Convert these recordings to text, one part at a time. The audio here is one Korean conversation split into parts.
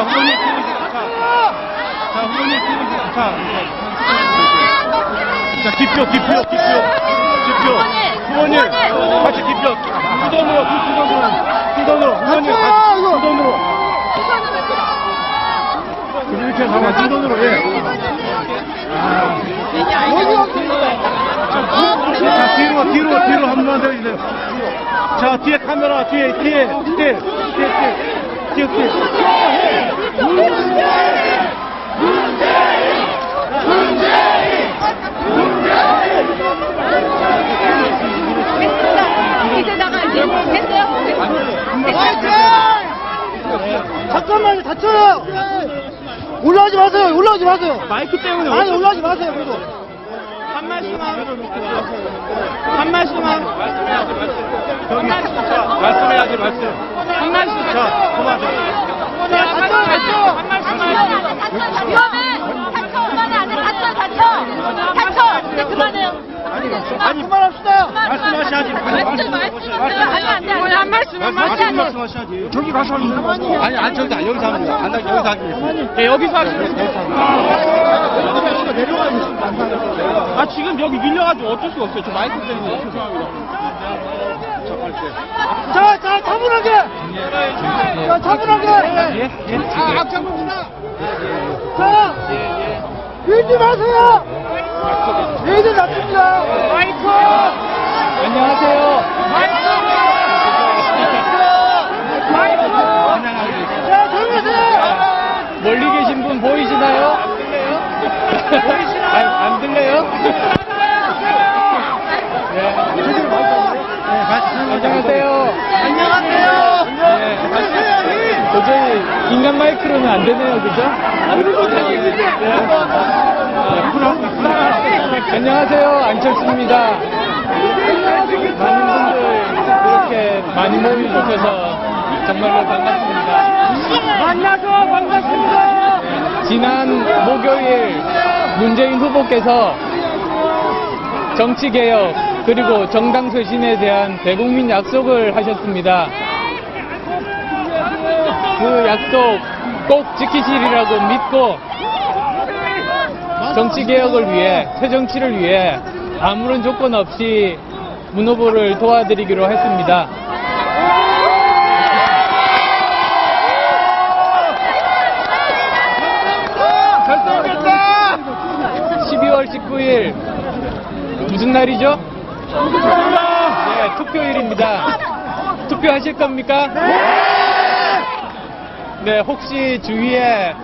후보님 키우시고, 자, 후보님 키우시고, 자, 기표. 후보님, 같이 기표. 두 돈으로, 후보님, 두 돈으로. 이렇게 나와, 두 돈으로, 예. 자, 뒤로 한 번만 더 해주세요. 자, 뒤에 카메라, 뒤에. 이제 나가야지. 됐어요? 잠깐만요, 다쳐요! 올라오지 마세요! 마이크 때문에. 아니, 올라오지 마세요, 그래도. 한 말씀만. 말씀해야지, 말씀. 한 말씀. 자, 그만. 다쳐. 이제 그만해요. 아니, 그만합시다! 말씀하셔야지. 안 돼. 한 말씀하셔야지. 저기 가서 하면 아니, 저기 여기서 하면 안 돼. 여기서 하면 돼. 여기서 하면 아, 지금 여기 밀려가지고 어쩔 수가 없어요. 저 마이크 때문에. 죄송합니다. 자, 차분하게! 자, 밀지 마세요! 얘들 납니다! 마이크! 안녕하세요. 자, 조용하세요! 멀리 계신 분 보이시나요? 안 들려요? 안녕하세요. 도저히 인간 마이크로는 안 되네요, 그죠? 안녕하세요, 안철수입니다. 많은 분들 이렇게 많이 모여주셔서 정말로 반갑습니다. 만나서 반갑습니다. 지난 목요일 문재인 후보께서 정치개혁 그리고 정당 쇄신에 대한 대국민 약속을 하셨습니다. 그 약속 꼭 지키시리라고 믿고 정치개혁을 위해, 새정치를 위해 아무런 조건 없이 문 후보를 도와드리기로 했습니다. 12월 19일 무슨 날이죠? 네, 투표일입니다. 투표하실 겁니까? 네, 혹시 주위에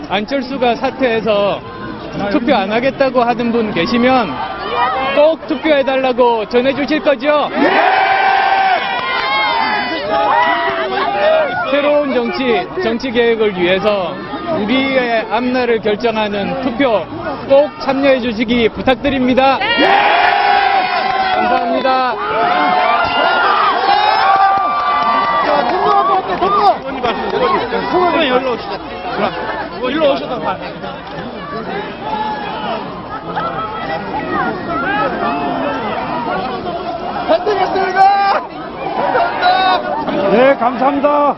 안철수가 사퇴해서 투표 안 하겠다고 하는 분 계시면 꼭 투표해달라고 전해주실 거죠? 새로운 정치 개혁을 위해서 우리의 앞날을 결정하는 투표 꼭 참여해 주시기 부탁드립니다. 감사합니다. 자, 통로하고 할게, 통로! 후보님 여기로 오시죠. 일로 오셔도 봐. 반대했습니다! 감사합니다! 네, 감사합니다.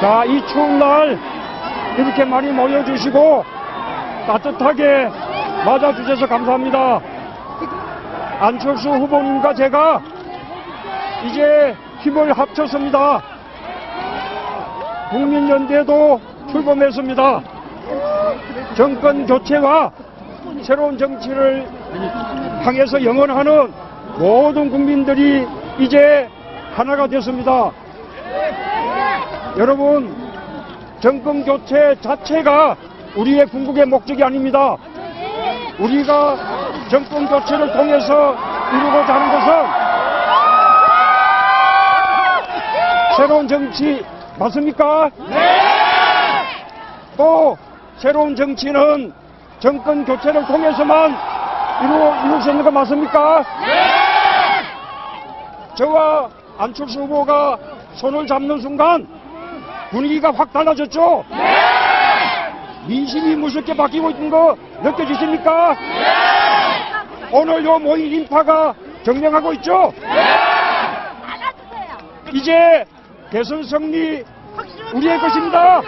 자, 이 추운 날 이렇게 많이 모여주시고 따뜻하게 맞아주셔서 감사합니다. 안철수 후보님과 제가 이제 힘을 합쳤습니다. 국민연대도 출범했습니다. 정권 교체와 새로운 정치를 향해서 영원하는 모든 국민들이 이제 하나가 됐습니다. 여러분, 정권 교체 자체가 우리의 궁극의 목적이 아닙니다. 우리가 정권 교체를 통해서 이루고자 하는 것은 새로운 정치 맞습니까? 네! 또 새로운 정치는 정권 교체를 통해서만 이룰 수 있는 거 맞습니까? 네! 저와 안철수 후보가 손을 잡는 순간 분위기가 확 달라졌죠? 네! 민심이 무섭게 바뀌고 있는 거 느껴지십니까? 네! 오늘 요 모인 인파가 경명하고 있죠? 네! 이제 대선 승리 우리의 것입니다.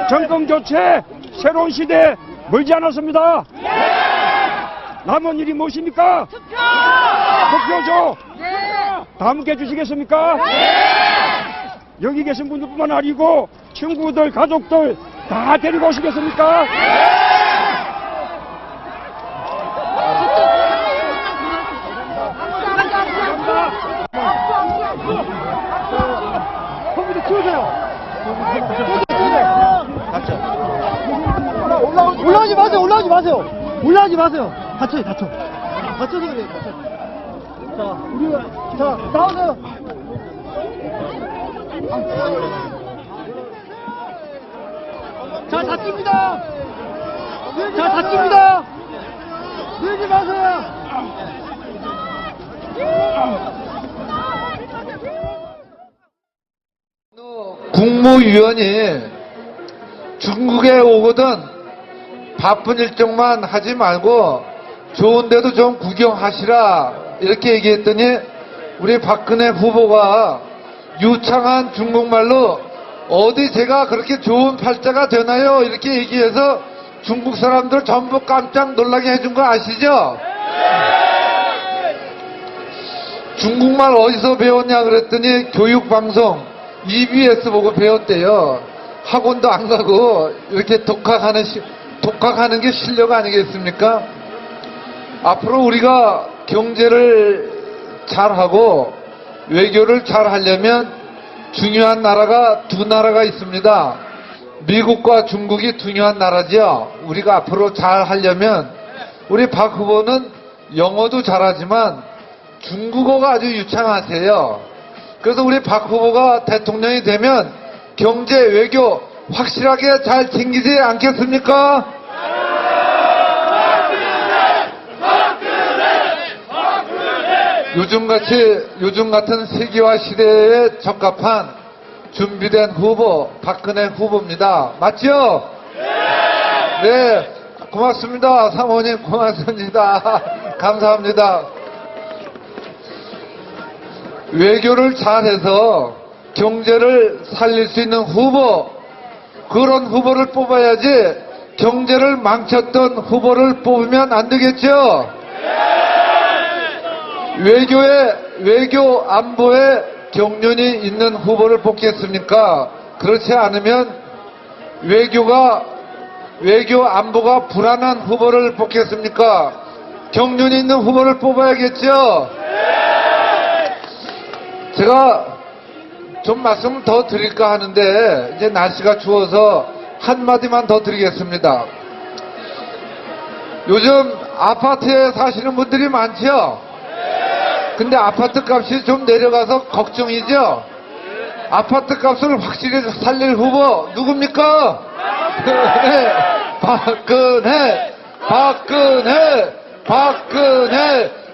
정권 교체, 새로운 시대 멀지 않았습니다. 남은 일이 무엇입니까? 투표죠. 다 함께 해주시겠습니까? 여기 계신 분들뿐만 아니고 친구들, 가족들 다 데리고 오시겠습니까? 컴퓨터 치우세요. 올라오지 마세요. 올라오지 마세요. 올라오지 마세요. 다쳐요. 다쳐서 그래요. 자, 우리가 자 나오세요. 자, 다칩니다. 자, 다칩니다. 밀지 마세요. 국무위원이 중국에 오거든 바쁜 일정만 하지 말고 좋은 데도 좀 구경하시라 이렇게 얘기했더니 우리 박근혜 후보가 유창한 중국말로 어디 제가 그렇게 좋은 팔자가 되나요? 이렇게 얘기해서 중국 사람들 전부 깜짝 놀라게 해준 거 아시죠? 중국말 어디서 배웠냐 그랬더니 교육방송 EBS 보고 배웠대요. 학원도 안 가고 이렇게 독학하는 게 실력 아니겠습니까? 앞으로 우리가 경제를 잘하고 외교를 잘하려면 중요한 나라가 두 나라가 있습니다. 미국과 중국이 중요한 나라죠. 우리가 앞으로 잘하려면 우리 박 후보는 영어도 잘하지만 중국어가 아주 유창하세요. 그래서 우리 박 후보가 대통령이 되면 경제, 외교 확실하게 잘 챙기지 않겠습니까? 요즘 같은 세계화 시대에 적합한 준비된 후보, 박근혜 후보입니다. 맞죠? 네, 고맙습니다. 사모님 고맙습니다. 감사합니다. 외교를 잘해서 경제를 살릴 수 있는 후보, 그런 후보를 뽑아야지 경제를 망쳤던 후보를 뽑으면 안 되겠죠? 외교 안보에 경륜이 있는 후보를 뽑겠습니까? 그렇지 않으면 외교 안보가 불안한 후보를 뽑겠습니까? 경륜이 있는 후보를 뽑아야겠죠? 제가 좀 말씀 더 드릴까 하는데 이제 날씨가 추워서 한마디만 더 드리겠습니다. 요즘 아파트에 사시는 분들이 많죠? 근데 아파트 값이 좀 내려가서 걱정이죠? 아파트 값을 확실히 살릴 후보 누굽니까? 박근혜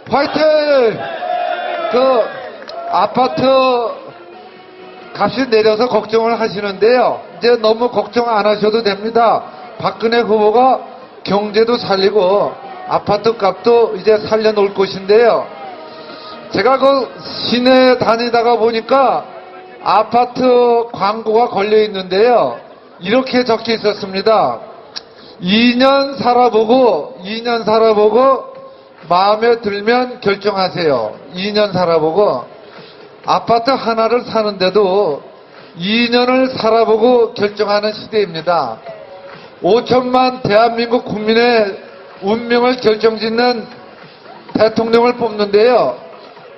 화이팅! 아파트 값이 내려서 걱정을 하시는데요. 이제 너무 걱정 안 하셔도 됩니다. 박근혜 후보가 경제도 살리고 아파트 값도 이제 살려놓을 것인데요. 제가 그 시내 다니다가 보니까 아파트 광고가 걸려 있는데요. 이렇게 적혀 있었습니다. 2년 살아보고 마음에 들면 결정하세요. 2년 살아보고 아파트 하나를 사는데도 2년을 살아보고 결정하는 시대입니다. 5천만 대한민국 국민의 운명을 결정짓는 대통령을 뽑는데요.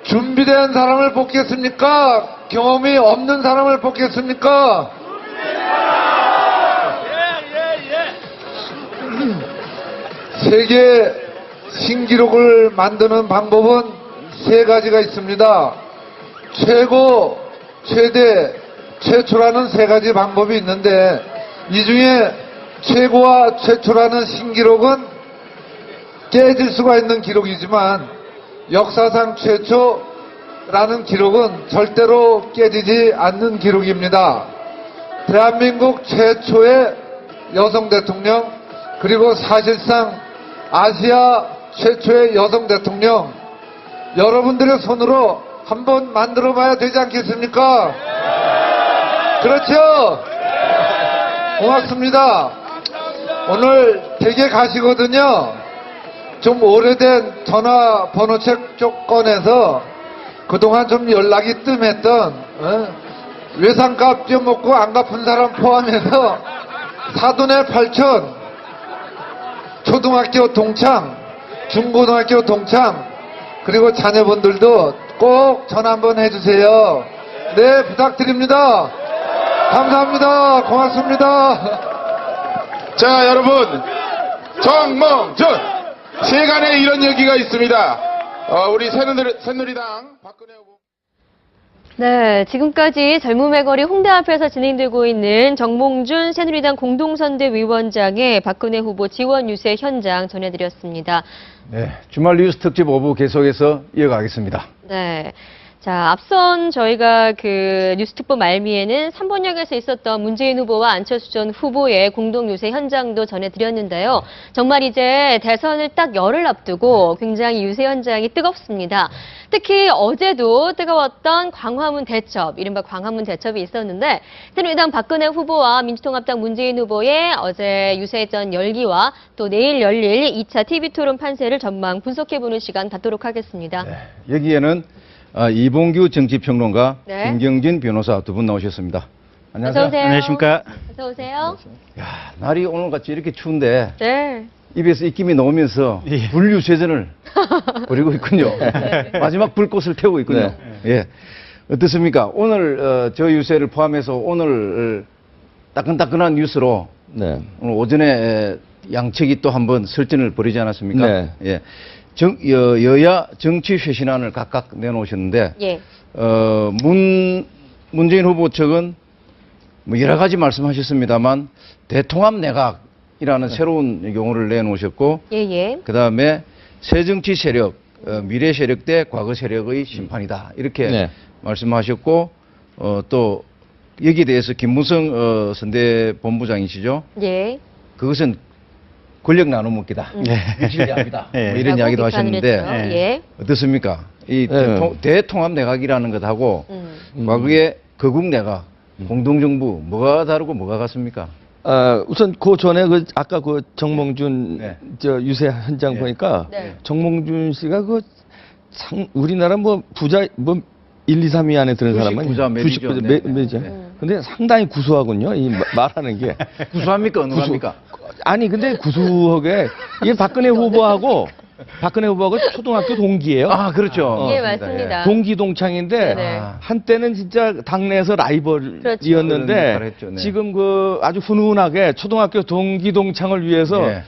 준비된 사람을 뽑겠습니까? 경험이 없는 사람을 뽑겠습니까? 세계 신기록을 만드는 방법은 세 가지가 있습니다. 최고, 최대, 최초라는 세 가지 방법이 있는데 이 중에 최고와 최초라는 신기록은 깨질 수가 있는 기록이지만 역사상 최초라는 기록은 절대로 깨지지 않는 기록입니다. 대한민국 최초의 여성 대통령, 그리고 사실상 아시아 최초의 여성 대통령, 여러분들의 손으로 한번 만들어 봐야 되지 않겠습니까? 그렇죠? 고맙습니다. 오늘 댁에 가시거든요. 좀 오래된 전화번호책 쪽 꺼내서 그동안 좀 연락이 뜸했던 외상값 떼먹고 안 갚은 사람 포함해서 사돈의 8천 초등학교 동창, 중고등학교 동창 그리고 자녀분들도 꼭 전화 한번 해주세요. 네, 부탁드립니다. 감사합니다. 고맙습니다. 자, 여러분, 정몽준 세간에 이런 얘기가 있습니다. 우리 새누리당 박근혜 후보. 네, 지금까지 젊음의 거리 홍대 앞에서 진행되고 있는 정몽준 새누리당 공동선대위원장의 박근혜 후보 지원 유세 현장 전해드렸습니다. 네, 주말 뉴스 특집 5부 계속해서 이어가겠습니다. 네. 자, 앞선 저희가 그 뉴스특보 말미에는 3번역에서 있었던 문재인 후보와 안철수 전 후보의 공동 유세 현장도 전해드렸는데요. 정말 이제 대선을 딱 열흘 앞두고 굉장히 유세 현장이 뜨겁습니다. 특히 어제도 뜨거웠던 광화문 대첩, 이른바 광화문 대첩이 있었는데 새누리당 박근혜 후보와 민주통합당 문재인 후보의 어제 유세전 열기와 또 내일 열릴 2차 TV토론 판세를 전망 분석해보는 시간 갖도록 하겠습니다. 네, 여기에는 이봉규 정치평론가, 네. 김경진 변호사 두 분 나오셨습니다. 안녕하세요. 어서 오세요. 안녕하십니까. 어서 오세요. 야, 날이 오늘같이 이렇게 추운데 네. 입에서 입김이 나오면서 예. 불유세전을 벌이고 있군요. 마지막 불꽃을 태우고 있군요. 예, 어떻습니까? 오늘 저 유세를 포함해서 오늘 따끈따끈한 뉴스로 오늘 오전에 양측이 또 한번 설전을 벌이지 않았습니까? 네. 예. 여야 정치 쇄신안을 각각 내놓으셨는데, 예. 문재인 후보 측은 뭐 여러 가지 말씀하셨습니다만, 대통합 내각이라는 새로운 용어를 내놓으셨고, 예. 그 다음에 새 정치 세력, 미래 세력 대 과거 세력의 심판이다. 이렇게 네. 말씀하셨고, 또 여기에 대해서 김무성 선대본부장이시죠? 예. 그것은 권력 나눠 먹기다. 미칠 이야기다. 뭐 이런 라고 이야기도 비판을 하셨는데 했죠. 예. 어떻습니까? 이 대통합 내각이라는 것하고 음. 과거의 거국 내각, 공동정부 뭐가 다르고 뭐가 같습니까? 우선 그 전에 아까 그 정몽준 네. 저 유세 현장 네. 보니까 네. 정몽준 씨가 우리나라 뭐 부자 1, 2, 3위 안에 드는 주식 사람은 부자 매니저. 90% 네. 매니저. 근데 상당히 구수하군요. 이 말하는 게. 구수합니까? 어느합니까? 아니 근데 구수하게 이게 박근혜 후보하고 초등학교 동기예요. 아, 그렇죠. 예, 맞습니다. 동기 동창인데 네. 한때는 진짜 당내에서 라이벌이었는데 그런 역할을 했죠. 네. 지금 그 아주 훈훈하게 초등학교 동기 동창을 위해서 네.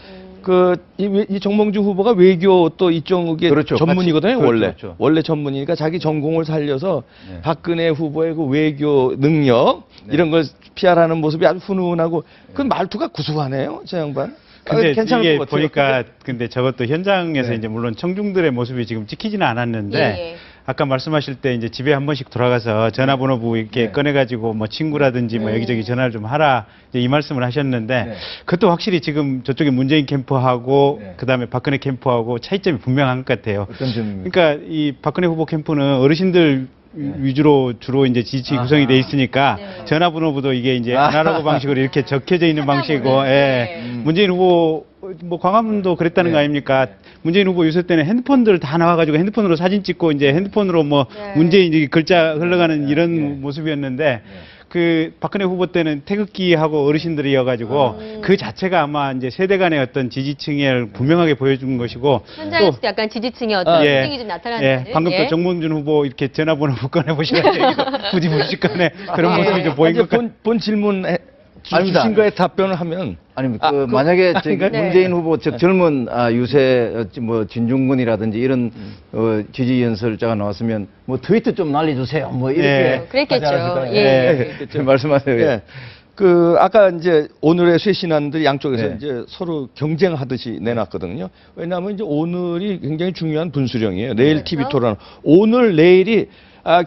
이 정몽준 후보가 외교 또 이쪽에 그렇죠. 전문이거든요. 같이. 원래 그렇죠. 원래 전문이니까 자기 전공을 살려서 네. 박근혜 후보의 그 외교 능력 네. 이런 걸 PR하는 모습이 아주 훈훈하고 그 말투가 구수하네요, 저 양반. 근데 괜찮을 이게 것 같아요. 보니까 근데 저것도 현장에서 네. 이제 물론 청중들의 모습이 지금 찍히지는 않았는데 예. 아까 말씀하실 때 이제 집에 한 번씩 돌아가서 전화번호부 이렇게 네. 꺼내가지고 뭐 친구라든지 뭐 여기저기 전화를 좀 하라 이제 이 말씀을 하셨는데 네. 그것도 확실히 지금 저쪽에 문재인 캠프하고 네. 그다음에 박근혜 캠프하고 차이점이 분명한 것 같아요. 어떤 점입니까? 그러니까 이 박근혜 후보 캠프는 어르신들 위주로 주로 이제 지지층이 아하. 구성이 돼 있으니까 네. 전화번호부도 이게 이제 아하. 아날로그 방식으로 이렇게 적혀져 있는 방식이고, 네. 문재인 후보 뭐 광화문도 그랬다는 네. 거 아닙니까? 문재인 후보 유세 때는 핸드폰들 다 나와가지고 핸드폰으로 사진 찍고 이제 핸드폰으로 뭐 네. 문재인 이제 글자 흘러가는 이런 모습이었는데. 그 박근혜 후보 때는 태극기하고 어르신들이어가지고 그 자체가 아마 이제 세대 간의 어떤 지지층을 분명하게 보여준 것이고 현장에서 도 약간 지지층의 어떤 특징이 좀 나타나는 방금 또 정몽준 후보 이렇게 전화번호 꺼내 보시면 굳이 무식간에 그런 모습이 좀 보인 것 같아요. 본 질문 아닙니다. 주신 거에 답변을 하면 아니, 만약에 네. 문재인 후보 즉 젊은 유세 뭐 진중근이라든지 이런 지지 연설자가 나왔으면 뭐 트위터 좀 날려주세요. 뭐 이렇게 네. 그랬겠죠. 하지 않았을까요? 예. 말씀하세요. 예. 예. 아까 이제 오늘의 쇄신안들 양쪽에서 네. 이제 서로 경쟁하듯이 내놨거든요. 왜냐하면 이제 오늘이 굉장히 중요한 분수령이에요. 내일 그렇죠. TV 토론. 오늘 내일이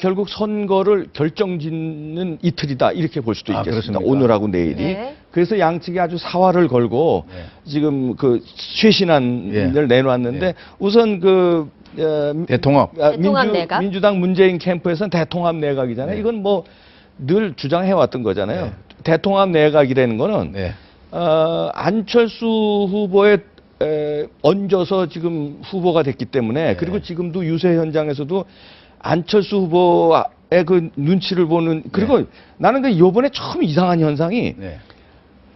결국 선거를 결정짓는 이틀이다 이렇게 볼 수도 아, 있겠습니다. 그렇습니까? 오늘하고 내일이. 네. 그래서 양측이 아주 사활을 걸고 지금 그 쇄신안을 내놓았는데 우선 그 대통합. 대통합 내각? 민주당 문재인 캠프에서는 대통합 내각이잖아요. 이건 뭐 늘 주장해왔던 거잖아요. 대통합 내각이라는 거는 안철수 후보에 얹어서 지금 후보가 됐기 때문에 그리고 지금도 유세 현장에서도 안철수 후보의 그 눈치를 보는 그리고 나는 그 이번에 처음 이상한 현상이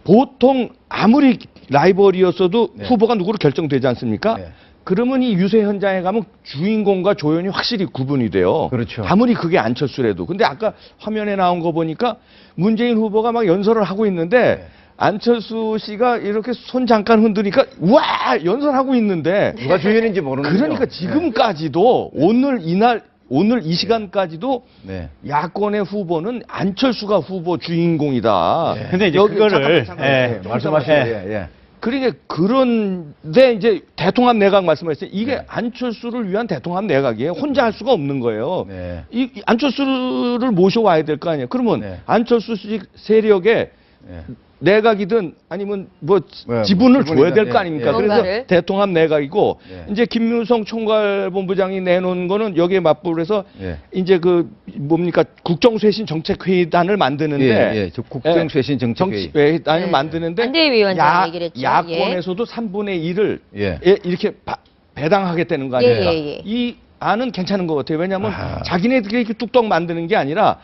보통 아무리 라이벌이었어도 후보가 누구로 결정되지 않습니까? 그러면 이 유세 현장에 가면 주인공과 조연이 확실히 구분이 돼요. 그렇죠. 아무리 그게 안철수라도. 근데 아까 화면에 나온 거 보니까 문재인 후보가 막 연설을 하고 있는데 안철수 씨가 이렇게 손 잠깐 흔드니까 우와 연설하고 있는데 누가 주연인지 모르는 그러니까 거죠. 지금까지도 오늘 이 시간까지도 야권의 후보는 안철수가 후보 주인공이다. 근데 이제 여기 그거를 말씀하시죠. 그러니까 그런데 이제 대통합 내각 말씀하셨어요. 이게 안철수를 위한 대통합 내각이에요. 혼자 할 수가 없는 거예요. 이 안철수를 모셔와야 될 거 아니에요. 그러면 안철수 씨 세력에 내각이든 아니면 뭐 지분을 줘야 될 거 아닙니까? 그래서 대통합 내각이고 이제 김무성 총괄본부장이 내놓은 거는 여기에 맞불해서 이제 그 뭡니까 국정쇄신 정책회의단을 만드는데 국정쇄신 정책회의단을 만드는데 안대위원장 얘기를 했죠. 야권에서도 3분의 1을 이렇게 배당하겠다는 거 아닙니까? 이 안은 괜찮은 것 같아요. 왜냐하면 자기네들이 이렇게 뚝딱 만드는 게 아니라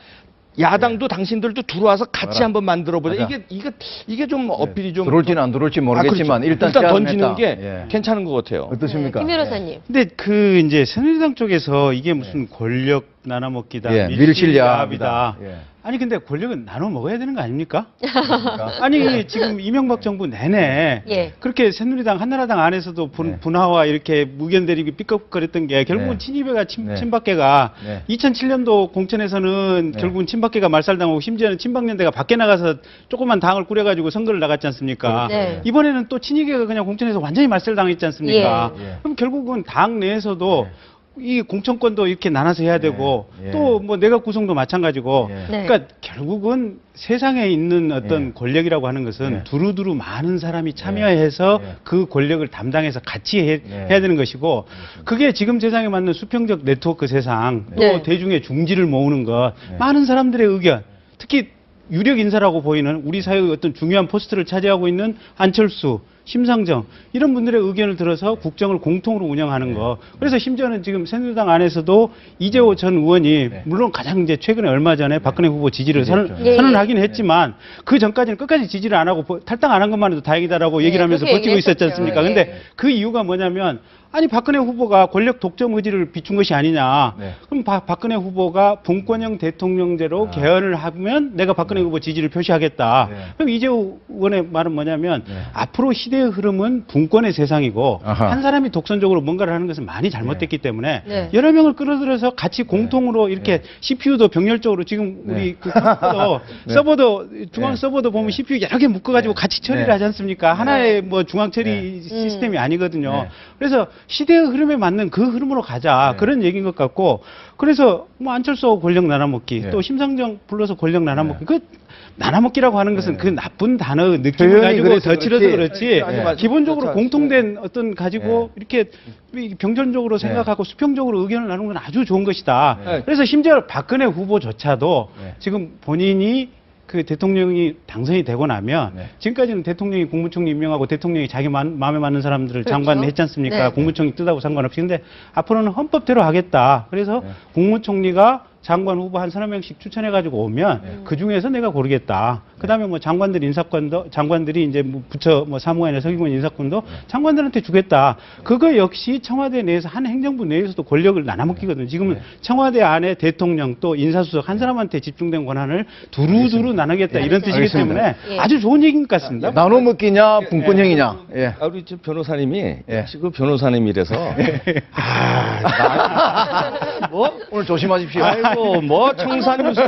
야당도 당신들도 들어와서 같이 한번 만들어보자. 이게 좀 어필이 좀 들어올지는 안 들어올지 모르겠지만 일단 던지는 게 괜찮은 것 같아요. 어떻습니까? 김 변호사님. 근데 그 이제 새누리당 쪽에서 이게 무슨 권력 나눠먹기다, 밀실야합이다. 아니 근데 권력은 나눠 먹어야 되는 거 아닙니까? 아니 지금 이명박 정부 내내 그렇게 새누리당 한나라당 안에서도 분화와 이렇게 무견 대립이 삐걱거렸던 게 결국은 친이배가 친박계가 2007년도 공천에서는 결국은 친박계가 말살당하고 심지어는 친박연대가 밖에 나가서 조그만 당을 꾸려가지고 선거를 나갔지 않습니까? 이번에는 또 친이계가 그냥 공천에서 완전히 말살당했지 않습니까? 그럼 결국은 당 내에서도 이 공천권도 이렇게 나눠서 해야 되고 또 뭐 내각 구성도 마찬가지고 그러니까 결국은 세상에 있는 어떤 권력이라고 하는 것은 두루두루 많은 사람이 참여해서 그 권력을 담당해서 같이 해야 되는 것이고 그게 지금 세상에 맞는 수평적 네트워크 세상 또 대중의 중지를 모으는 것 많은 사람들의 의견 특히 유력 인사라고 보이는 우리 사회의 어떤 중요한 포스트를 차지하고 있는 안철수 심상정 이런 분들의 의견을 들어서 국정을 공통으로 운영하는 거. 그래서 심지어는 지금 새누리당 안에서도 이재호 전 의원이 물론 가장 이제 최근에 얼마 전에 박근혜 후보 지지를 선언하긴 했지만 그 전까지는 끝까지 지지를 안 하고 탈당 안 한 것만 해도 다행이다라고 얘기를 하면서 버티고 있었지 않습니까? 근데 그 이유가 뭐냐면 아니 박근혜 후보가 권력 독점 의지를 비춘 것이 아니냐. 그럼 박근혜 후보가 분권형 대통령제로 개헌을 하면 내가 박근혜 후보 지지를 표시하겠다. 그럼 이재호 의원의 말은 뭐냐면 앞으로 시대의 흐름은 분권의 세상이고 한 사람이 독선적으로 뭔가를 하는 것은 많이 잘못됐기 때문에 여러 명을 끌어들여서 같이 공통으로 이렇게 CPU도 병렬적으로 지금 우리 그 서버도 중앙 서버도 보면 CPU 여러 개 묶어가지고 같이 처리를 하지 않습니까? 하나의 뭐 중앙 처리 시스템이 아니거든요. 그래서 시대의 흐름에 맞는 그 흐름으로 가자. 그런 얘기인 것 같고 그래서 뭐 안철수하고 권력 나눠먹기 또 심상정 불러서 권력 나눠먹기 그 나눠먹기라고 하는 것은 그 나쁜 단어 느낌을 가지고 덧칠해서 그렇지 기본적으로 공통된 어떤 가지고 이렇게 병전적으로 생각하고 수평적으로 의견을 나누는 건 아주 좋은 것이다. 그래서 심지어 박근혜 후보조차도 지금 본인이 그 대통령이 당선이 되고 나면 지금까지는 대통령이 국무총리 임명하고 대통령이 자기 마음에 맞는 사람들을 장관 했지 않습니까? 국무총리 뜻하고 상관없이. 근데 앞으로는 헌법대로 하겠다. 그래서 국무총리가 장관 후보 한 서너 명씩 추천해가지고 오면 그 중에서 내가 고르겠다. 그 다음에 뭐 장관들 인사권도 장관들이 이제 뭐 부처 뭐 사무관이나 서기관 인사권도 장관들한테 주겠다. 그거 역시 청와대 내에서 한 행정부 내에서도 권력을 나눠먹기거든요. 지금은 청와대 안에 대통령 또 인사수석 한 사람한테 집중된 권한을 두루두루 나누겠다 이런 뜻이기 때문에 아주 좋은 얘기인 것 같습니다. 나눠먹기냐 분권형이냐. 우리 저 변호사님이 지금 변호사님이라서 뭐 오늘 조심하십시오. 아이고 뭐 청산유수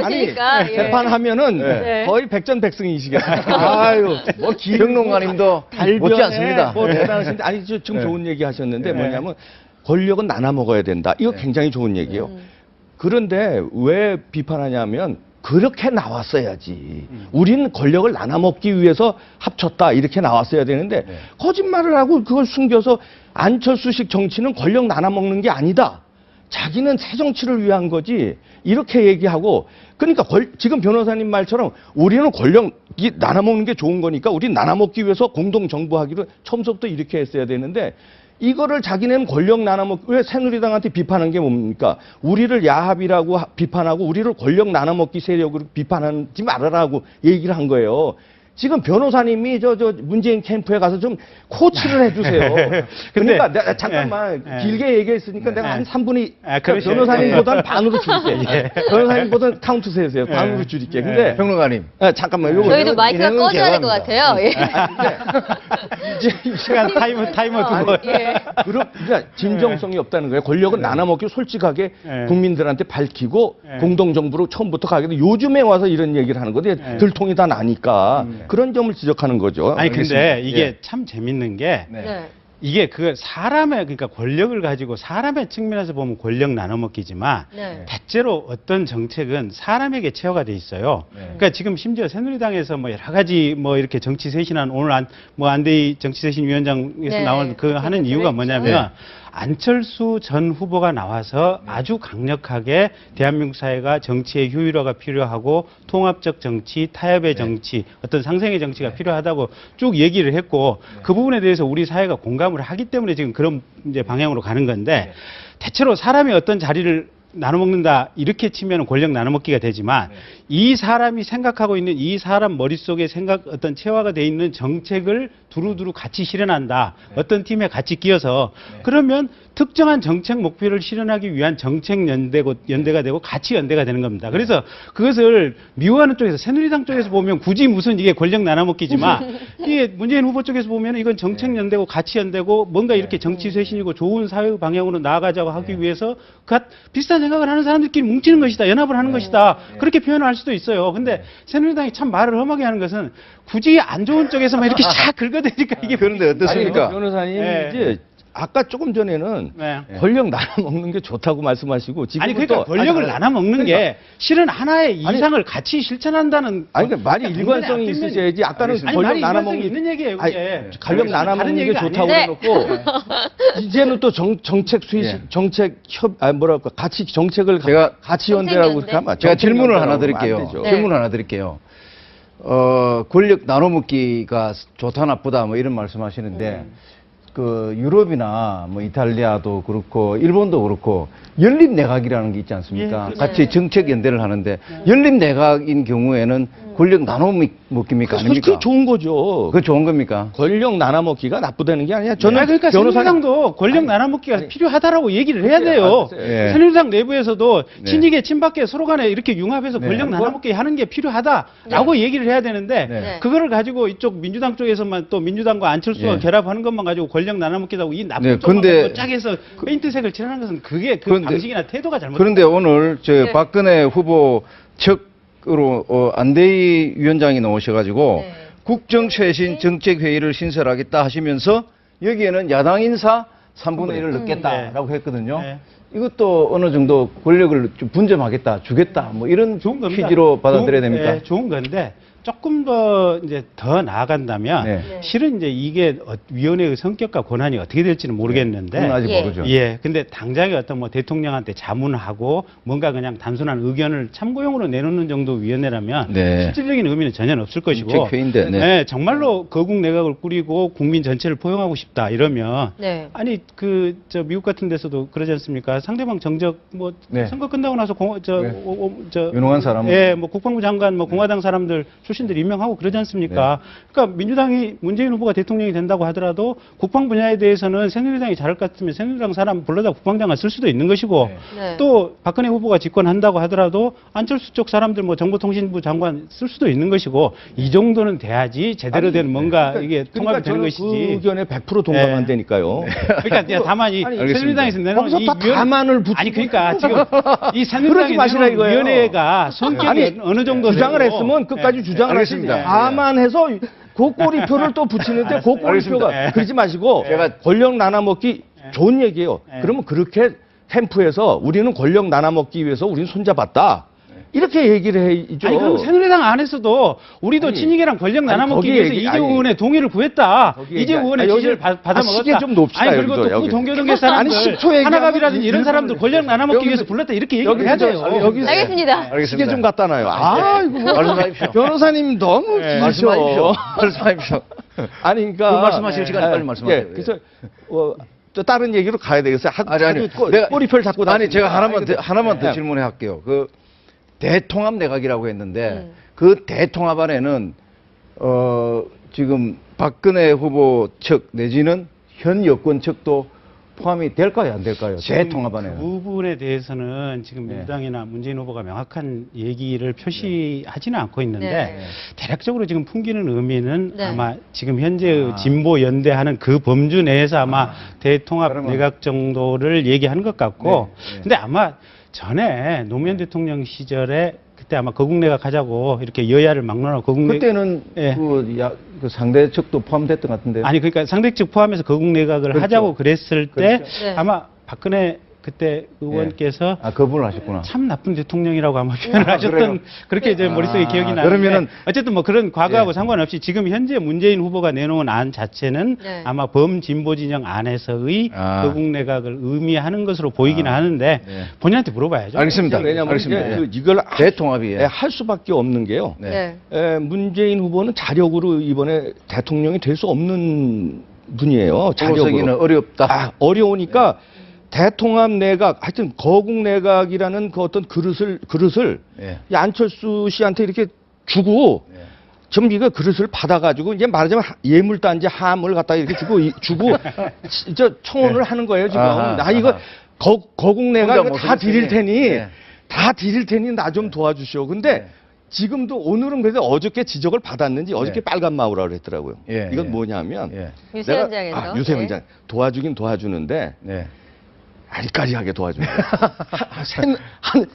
아니 재판하면은 거의 백전백승이시겠어요. 아유 뭐 기병농가님도 못지 않습니다. 뭐 대단하신데 아니 지금 좋은 얘기 하셨는데 뭐냐면 권력은 나눠 먹어야 된다. 이거 굉장히 좋은 얘기예요. 그런데 왜 비판하냐면 그렇게 나왔어야지. 우리는 권력을 나눠먹기 위해서 합쳤다 이렇게 나왔어야 되는데 거짓말을 하고 그걸 숨겨서 안철수식 정치는 권력 나눠먹는 게 아니다. 자기는 새 정치를 위한 거지 이렇게 얘기하고 그러니까 지금 변호사님 말처럼 우리는 권력이 나눠먹는 게 좋은 거니까 우리는 나눠먹기 위해서 공동정부하기로 처음부터 이렇게 했어야 되는데 이거를 자기는 권력 나눠먹기 왜 새누리당한테 비판한 게 뭡니까? 우리를 야합이라고 비판하고 우리를 권력 나눠먹기 세력으로 비판하지 말아라고 얘기를 한 거예요. 지금 변호사님이 저 문재인 캠프에 가서 좀 코치를 해주세요. 그러니까 내가 잠깐만 길게 얘기했으니까 내가 한 3분이 변호사님보다는 반으로 줄게. 변호사님보다는 카운트 세세요. 반으로 줄게. 근데 평론가님. 잠깐만. 네. 저희도 마이크가 꺼져야 될 것 같아요. 예. 이제 이 시간 타이머 두고. 그러니까 진정성이 없다는 거예요. 권력은 나눠먹기 솔직하게 국민들한테 밝히고 공동정부로 처음부터 가게 요즘에 와서 이런 얘기를 하는 건데 들통이 다 나니까 그런 점을 지적하는 거죠. 아니 근데 이게 참 재밌는 게 이게 그 사람의 그러니까 권력을 가지고 사람의 측면에서 보면 권력 나눠먹기지만 대체로 어떤 정책은 사람에게 체화가 돼 있어요. 그러니까 지금 심지어 새누리당에서 뭐 여러 가지 뭐 이렇게 정치 쇄신한 오늘 안대희 정치쇄신위원장에서 나온 그 하는 이유가 뭐냐면 안철수 전 후보가 나와서 아주 강력하게 대한민국 사회가 정치의 효율화가 필요하고 통합적 정치, 타협의 정치, 어떤 상생의 정치가 필요하다고 쭉 얘기를 했고 그 부분에 대해서 우리 사회가 공감을 하기 때문에 지금 그런 이제 방향으로 가는 건데 대체로 사람이 어떤 자리를 나눠먹는다 이렇게 치면 권력 나눠먹기가 되지만 이 사람이 생각하고 있는 이 사람 머릿속에 어떤 체화가 돼 있는 정책을 두루두루 같이 실현한다. 어떤 팀에 같이 끼어서 그러면 특정한 정책 목표를 실현하기 위한 정책 연대가 되고 같이 연대가 되는 겁니다. 그래서 그것을 미워하는 쪽에서 새누리당 쪽에서 보면 굳이 무슨 이게 권력 나눠먹기지만 이게 문재인 후보 쪽에서 보면 이건 정책 연대고 같이 연대고 뭔가 이렇게 정치 쇄신이고 좋은 사회 방향으로 나아가자고 하기 위해서 비슷한 생각을 하는 사람들끼리 뭉치는 것이다. 연합을 하는 것이다. 그렇게 표현할 수도 있어요. 근데 새누리당이 참 말을 험하게 하는 것은 굳이 안 좋은 쪽에서만 이렇게 쫙 긁어대니까 이게 그런데 어떻습니까? 변호사님 이제 아까 조금 전에는 권력 나눠먹는 게 좋다고 말씀하시고 지금 아니 그러니까 권력을 나눠먹는 게 실은 하나의 이상을 같이 실천한다는 그러니까 말이 일관성이 있으셔야지 아까는 권력 나눠먹는 있는 얘기예요. 그게 권력 나눠먹는 게 좋다고 그래놓고 이제는 또 정책 수립 정책 같이 정책을 같이 연대라고 그렇게 하면 제가 질문을 하나 드릴게요. 질문 하나 드릴게요. 권력 나눠먹기가 좋다 나쁘다 뭐 이런 말씀하시는데 그 유럽이나 뭐 이탈리아도 그렇고 일본도 그렇고 연립 내각이라는 게 있지 않습니까? 같이 정책 연대를 하는데 연립 내각인 경우에는 권력 나눠먹기입니까? 아닙니까? 그게 좋은 거죠. 그게 좋은 겁니까? 권력 나눠먹기가 나쁘다는 게 아니야. 저는 그러니까 새누리당도 권력 나눠먹기가 필요하다라고 얘기를 해야 돼요. 새누리당 내부에서도 친이계 친박계 서로 간에 이렇게 융합해서 권력 나눠먹기 하는 게 필요하다라고 얘기를 해야 되는데 그거를 가지고 이쪽 민주당 쪽에서만 또 민주당과 안철수가 결합하는 것만 가지고 권력 나눠먹기라고 이 나쁜 쪽만 또 짝해서 페인트색을 칠하는 것은 그게 방식이나 태도가 잘못된 그런데 오늘 박근혜 후보 측으로 안대희 위원장이 나오셔가지고 국정쇄신 정책회의를 신설하겠다 하시면서 여기에는 야당 인사 3분의 1을 넣겠다라고 했거든요. 이것도 어느 정도 권력을 좀 분점하겠다, 주겠다, 뭐 이런 취지로 받아들여야 됩니까? 좋은 건데 조금 더 이제 더 나아간다면 실은 이제 이게 위원회의 성격과 권한이 어떻게 될지는 모르겠는데 그건 아직 모르죠. 근데 당장에 어떤 뭐 대통령한테 자문하고 뭔가 그냥 단순한 의견을 참고용으로 내놓는 정도 위원회라면 실질적인 의미는 전혀 없을 것이고 정말로 거국 내각을 꾸리고 국민 전체를 포용하고 싶다 이러면 아니 저 미국 같은 데서도 그러지 않습니까? 상대방 정적 뭐 선거 끝나고 나서 유능한 사람 뭐 국방부 장관 뭐 공화당 사람들 출신들 임명하고 그러지 않습니까? 그러니까 민주당이 문재인 후보가 대통령이 된다고 하더라도 국방 분야에 대해서는 새누리당이 잘할 것 같으면 새누리당 사람 불러다 국방장관 쓸 수도 있는 것이고 또 박근혜 후보가 집권한다고 하더라도 안철수 쪽 사람들 뭐 정보통신부 장관 쓸 수도 있는 것이고 이 정도는 돼야지 제대로 된 뭔가 이게 통합이 되는 것이지. 그 의견에 100% 동감 안 되니까요. 그러니까 다만 이 새누리당에서 내놓은 이 다만을 아니 그러니까 지금 이 새누리당이 내놓은 위원회가 성격이 어느 정도 주장을 했으면 끝까지 주장을 하십니다. 다만 해서 고꼬리표를 또 붙이는데 고꼬리표가 그러지 마시고 권력 나눠먹기 좋은 얘기예요. 그러면 그렇게 캠프에서 우리는 권력 나눠먹기 위해서 우리는 손잡았다. 이렇게 얘기를 해야죠. 아니 그럼 새누리당 안에서도 우리도 아니, 친이계랑 권력 나눠먹기 거기에 위해서 얘기- 이재호 아니, 의원의 동의를 구했다. 거기에 이재호 얘기- 의원의 아니, 지지를 여기- 받아먹었다. 시계 좀 높시다, 아니 그리고 여기도, 또 여기. 동교동계 아니, 사람들 10초 얘기하면 하나갑이라든지 이런 사람들 권력 나눠먹기 여기서- 위해서 불렀다 이렇게 얘기를 여기서 해야 저- 돼요. 여기서- 알겠습니다. 시계 좀 갖다 놔요. 아, 이거 뭐. 말씀하십시오. 변호사님 너무 네. 길죠. 말씀하십시오. 말씀하십시오. 아니, 그러니까. 그 말씀하실 시간에 빨리 예, 말씀하세요. 예, 그래서, 또 다른 얘기로 가야 되겠어요. 아니, 내가 꼬리표를 잡고 아니, 제가 하나만 더 예. 질문해 할게요. 그 대통합 내각이라고 했는데 그 대통합 안에는 지금 박근혜 후보 측 내지는 현 여권 측도 포함이 될까요, 안 될까요? 대통합 안에는. 그 부분에 대해서는 지금 민주당이나 문재인 후보가 명확한 얘기를 표시하지는 않고 있는데 네. 대략적으로 지금 풍기는 의미는 네. 아마 지금 현재 진보 연대하는 그 범주 내에서 아마 대통합 그러면- 내각 정도를 얘기하는 것 같고 네, 네. 근데 아마 전에 노무현 대통령 시절에 그때 아마 거국내각 하자고 이렇게 여야를 막론하고 거국내 그때는 예. 그 상대 측도 포함됐던 것 같은데요. 아니 그러니까 상대측 포함해서 거국내각을 그렇죠. 하자고 그랬을 때 그렇죠. 네. 아마 박근혜 그때 의원께서 거부를 하셨구나. 참 나쁜 대통령이라고 아마 표현을 하셨던 그래요? 그렇게 이제 머릿속에 기억이 나는데 그러면은- 어쨌든 뭐 그런 과거하고 예. 상관없이 지금 현재 문재인 후보가 내놓은 안 자체는 네. 아마 범진보 진영 안에서의 아. 거국내각을 의미하는 것으로 보이기는 하는데 네. 본인한테 물어봐야죠. 알겠습니다. 왜냐하면 알겠습니다. 이제 예. 그 이걸 대통합이 예. 할 수밖에 없는 게요. 네. 네. 문재인 후보는 자력으로 이번에 대통령이 될 수 없는 분이에요. 자력으로. 자격이는 어렵다. 아, 어려우니까 대통합 내각, 하여튼 거국 내각이라는 그 어떤 그릇을 예. 이 안철수 씨한테 이렇게 주고 예. 전부 이거 그릇을 받아가지고 이제 말하자면 예물단지 함을 갖다 이렇게 주고 저 청혼을 하는 거예요 지금. 아하, 나 이거 아하. 거국 내각 혼자 이거 다 못하겠으니. 드릴 테니 예. 다 드릴 테니 나 좀 도와주시오. 근데 네. 지금도 오늘은 그래서 어저께 지적을 받았는지 어저께 네. 빨간 마우라 그랬더라고요. 예, 이건 예. 뭐냐면 예. 유세 현장에서. 유세 네. 현장 도와주긴 도와주는데 네. 아리까리하게 도와주는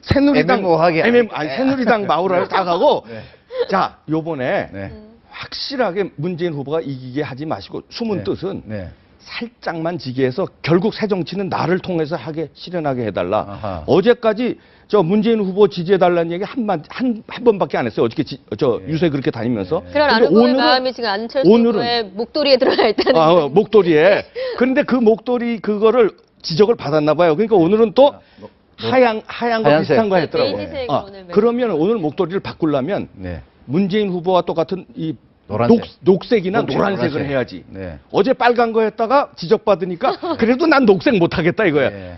새누리당 애매모호하게. 아니 새누리당 마우라를 다 가고 네. 자 요번에 네. 확실하게 문재인 후보가 이기게 하지 마시고 숨은 네. 뜻은 네. 살짝만 지게 해서 결국 새 정치는 나를 통해서 실현하게 해달라. 아하. 어제까지 저 문재인 후보 지지해달라는 얘기 한 번밖에 안 했어요. 어저께 예. 유세 그렇게 다니면서. 그런 근데 아르고의 마음이 지금 안철수 오늘은- 후보의 목도리에 들어가 있다는 목도리에. 그런데 그 목도리 그거를 지적을 받았나 봐요. 그러니까 오늘은 또 하얀 거 하얀색. 비슷한 거 했더라고요. 베이지색 아, 오늘 그러면 오늘 목도리를 바꾸려면 네. 문재인 후보와 똑같은 이 노란색. 녹색이나 녹색, 노란색을 노란색. 해야지. 네. 어제 빨간 거 했다가 지적받으니까 그래도 난 녹색 못 하겠다 이거야. 예.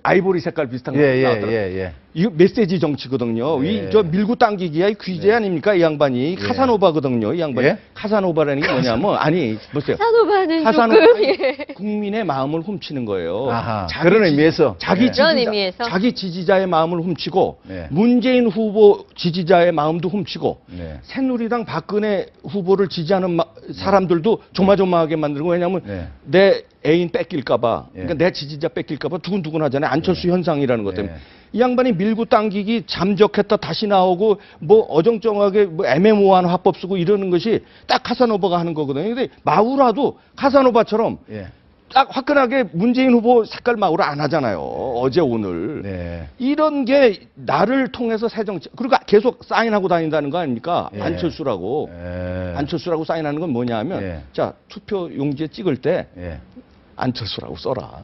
아이보리 색깔 비슷한 거 예, 나왔더라고요. 예. 이거 메시지 정치거든요. 예. 저 밀고 당기기야 귀재 아닙니까 이 양반이 카사노바거든요. 이 양반이 예? 카사노바라는 게 뭐냐면 아니 보세요. 사노바는 카사노바 조금 예. 국민의 마음을 훔치는 거예요. 아하, 그런 의미에서. 자기 네. 그런 의미에서. 자기 지지자의 마음을 훔치고 네. 문재인 후보 지지자의 마음도 훔치고 네. 새누리당 박근혜 후보를 지지하는 사람들도 조마조마하게 만들고 왜냐하면 네. 내 애인 뺏길까봐 예. 그러니까 내 지지자 뺏길까봐 두근두근 하잖아요. 안철수 현상이라는 것 때문에. 네. 이 양반이 밀고 당기기 잠적했다 다시 나오고 뭐 어정쩡하게 뭐 애매모호한 화법 쓰고 이러는 것이 딱 카사노바가 하는 거거든요. 근데 마우라도 카사노바처럼 예. 딱 화끈하게 문재인 후보 색깔 마우라 안 하잖아요. 어제 오늘. 네. 이런 게 나를 통해서 새 정치 그리고 계속 사인하고 다닌다는 거 아닙니까? 예. 안철수라고. 예. 안철수라고 사인하는 건 뭐냐 하면 예. 자 투표 용지에 찍을 때 예. 안철수라고 써라.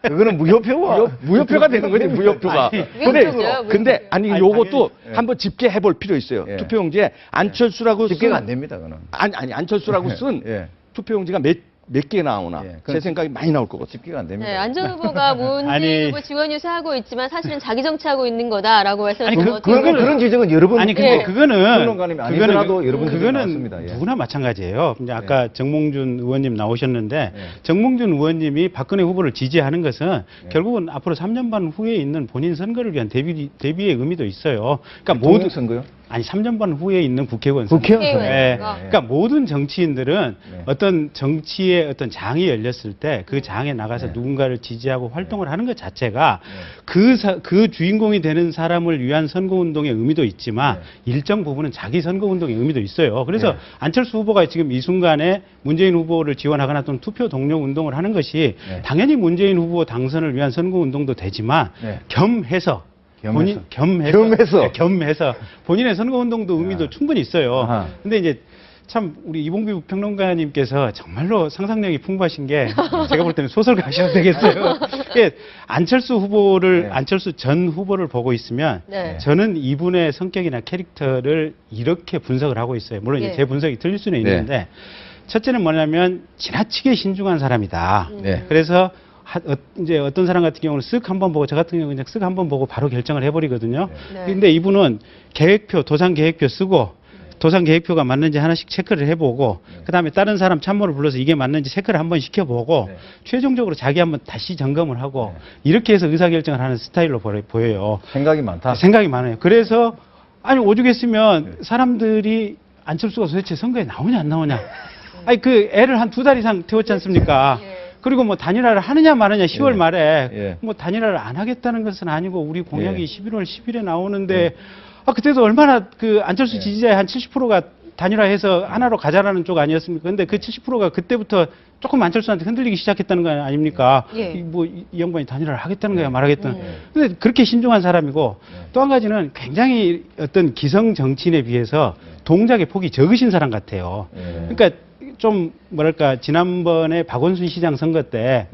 그거는 무효표와 무효표가 되는 거지 무효표가. 무효표죠, 근데 아니 아니, 요것도 당연히. 한번 집계해 볼 필요 있어요. 예. 투표용지에 안철수라고 집계가 쓴 안 됩니다, 그거는. 아니 안철수라고 쓴 예. 투표용지가 몇 개 나오나 예. 제 생각이 많이 나올 거거든요. 집계가 안 됩니다. 네, 안전 후보가 문재인 아니. 후보 지원 유세하고 있지만 사실은 자기 정치하고 있는 거다라고 아니, 말씀하시는 것 그런, 같아요. 그런 지적은 여러 번 아니 근데 예. 평론가님이 아니더라도 여러 번 지적이 나왔습니다. 예. 누구나 마찬가지예요. 이제 아까 정몽준 의원님 나오셨는데 예. 정몽준 의원님이 박근혜 후보를 지지하는 것은 결국은 앞으로 3년 반 후에 있는 본인 선거를 위한 대비의 의미도 있어요. 그러니까 모든 선거요? 아니 3년 반 후에 있는 국회의원 선거. 국회의원 선거. 네. 선거. 그러니까 모든 정치인들은 네. 어떤 정치의 어떤 장이 열렸을 때 그 장에 나가서 누군가를 지지하고 활동을 하는 것 자체가 그 주인공이 되는 사람을 위한 선거운동의 의미도 있지만 일정 부분은 자기 선거운동의 의미도 있어요. 그래서 안철수 후보가 지금 이 순간에 문재인 후보를 지원하거나 또는 투표 동료 운동을 하는 것이 당연히 문재인 후보 당선을 위한 선거운동도 되지만 겸해서 겸해서 본인의 선거운동도 의미도 충분히 있어요. 아하. 근데 이제 참 우리 이봉규 평론가님께서 정말로 상상력이 풍부하신 게 제가 볼 때는 소설 가셔도 되겠어요. 예, 안철수 전 후보를 보고 있으면 저는 이분의 성격이나 캐릭터를 이렇게 분석을 하고 있어요. 물론 이제 제 분석이 틀릴 수는 있는데 첫째는 뭐냐면 지나치게 신중한 사람이다. 그래서 이제 어떤 사람 같은 경우는 쓱 한번 보고 저 같은 경우는 그냥 쓱 한번 보고 바로 결정을 해버리거든요. 근데 이분은 계획표, 도상 계획표 쓰고 도상 계획표가 맞는지 하나씩 체크를 해보고 그다음에 다른 사람 참모를 불러서 이게 맞는지 체크를 한번 시켜보고 최종적으로 자기 한번 다시 점검을 하고 이렇게 해서 의사결정을 하는 스타일로 보여요. 생각이 많다. 생각이 많아요. 그래서 아니 오죽했으면 사람들이 안철수가 도대체 선거에 나오냐 안 나오냐. 아니 그 애를 한 2달 이상 태웠지 않습니까? 그리고 뭐 단일화를 하느냐 마느냐 10월 말에 뭐 단일화를 안 하겠다는 것은 아니고 우리 공약이 11월 10일에 나오는데 그때도 얼마나 그 안철수 지지자의 한 70%가 단일화해서 하나로 가자라는 쪽 아니었습니까? 근데 그 70%가 그때부터 조금 안철수한테 흔들리기 시작했다는 거 아닙니까? 이 양반이 단일화를 하겠다는 거야 말하겠다는. 근데 그렇게 신중한 사람이고 또 한 가지는 굉장히 어떤 기성 정치인에 비해서 동작의 폭이 적으신 사람 같아요. 그러니까 좀 뭐랄까 지난번에 박원순 시장 선거 때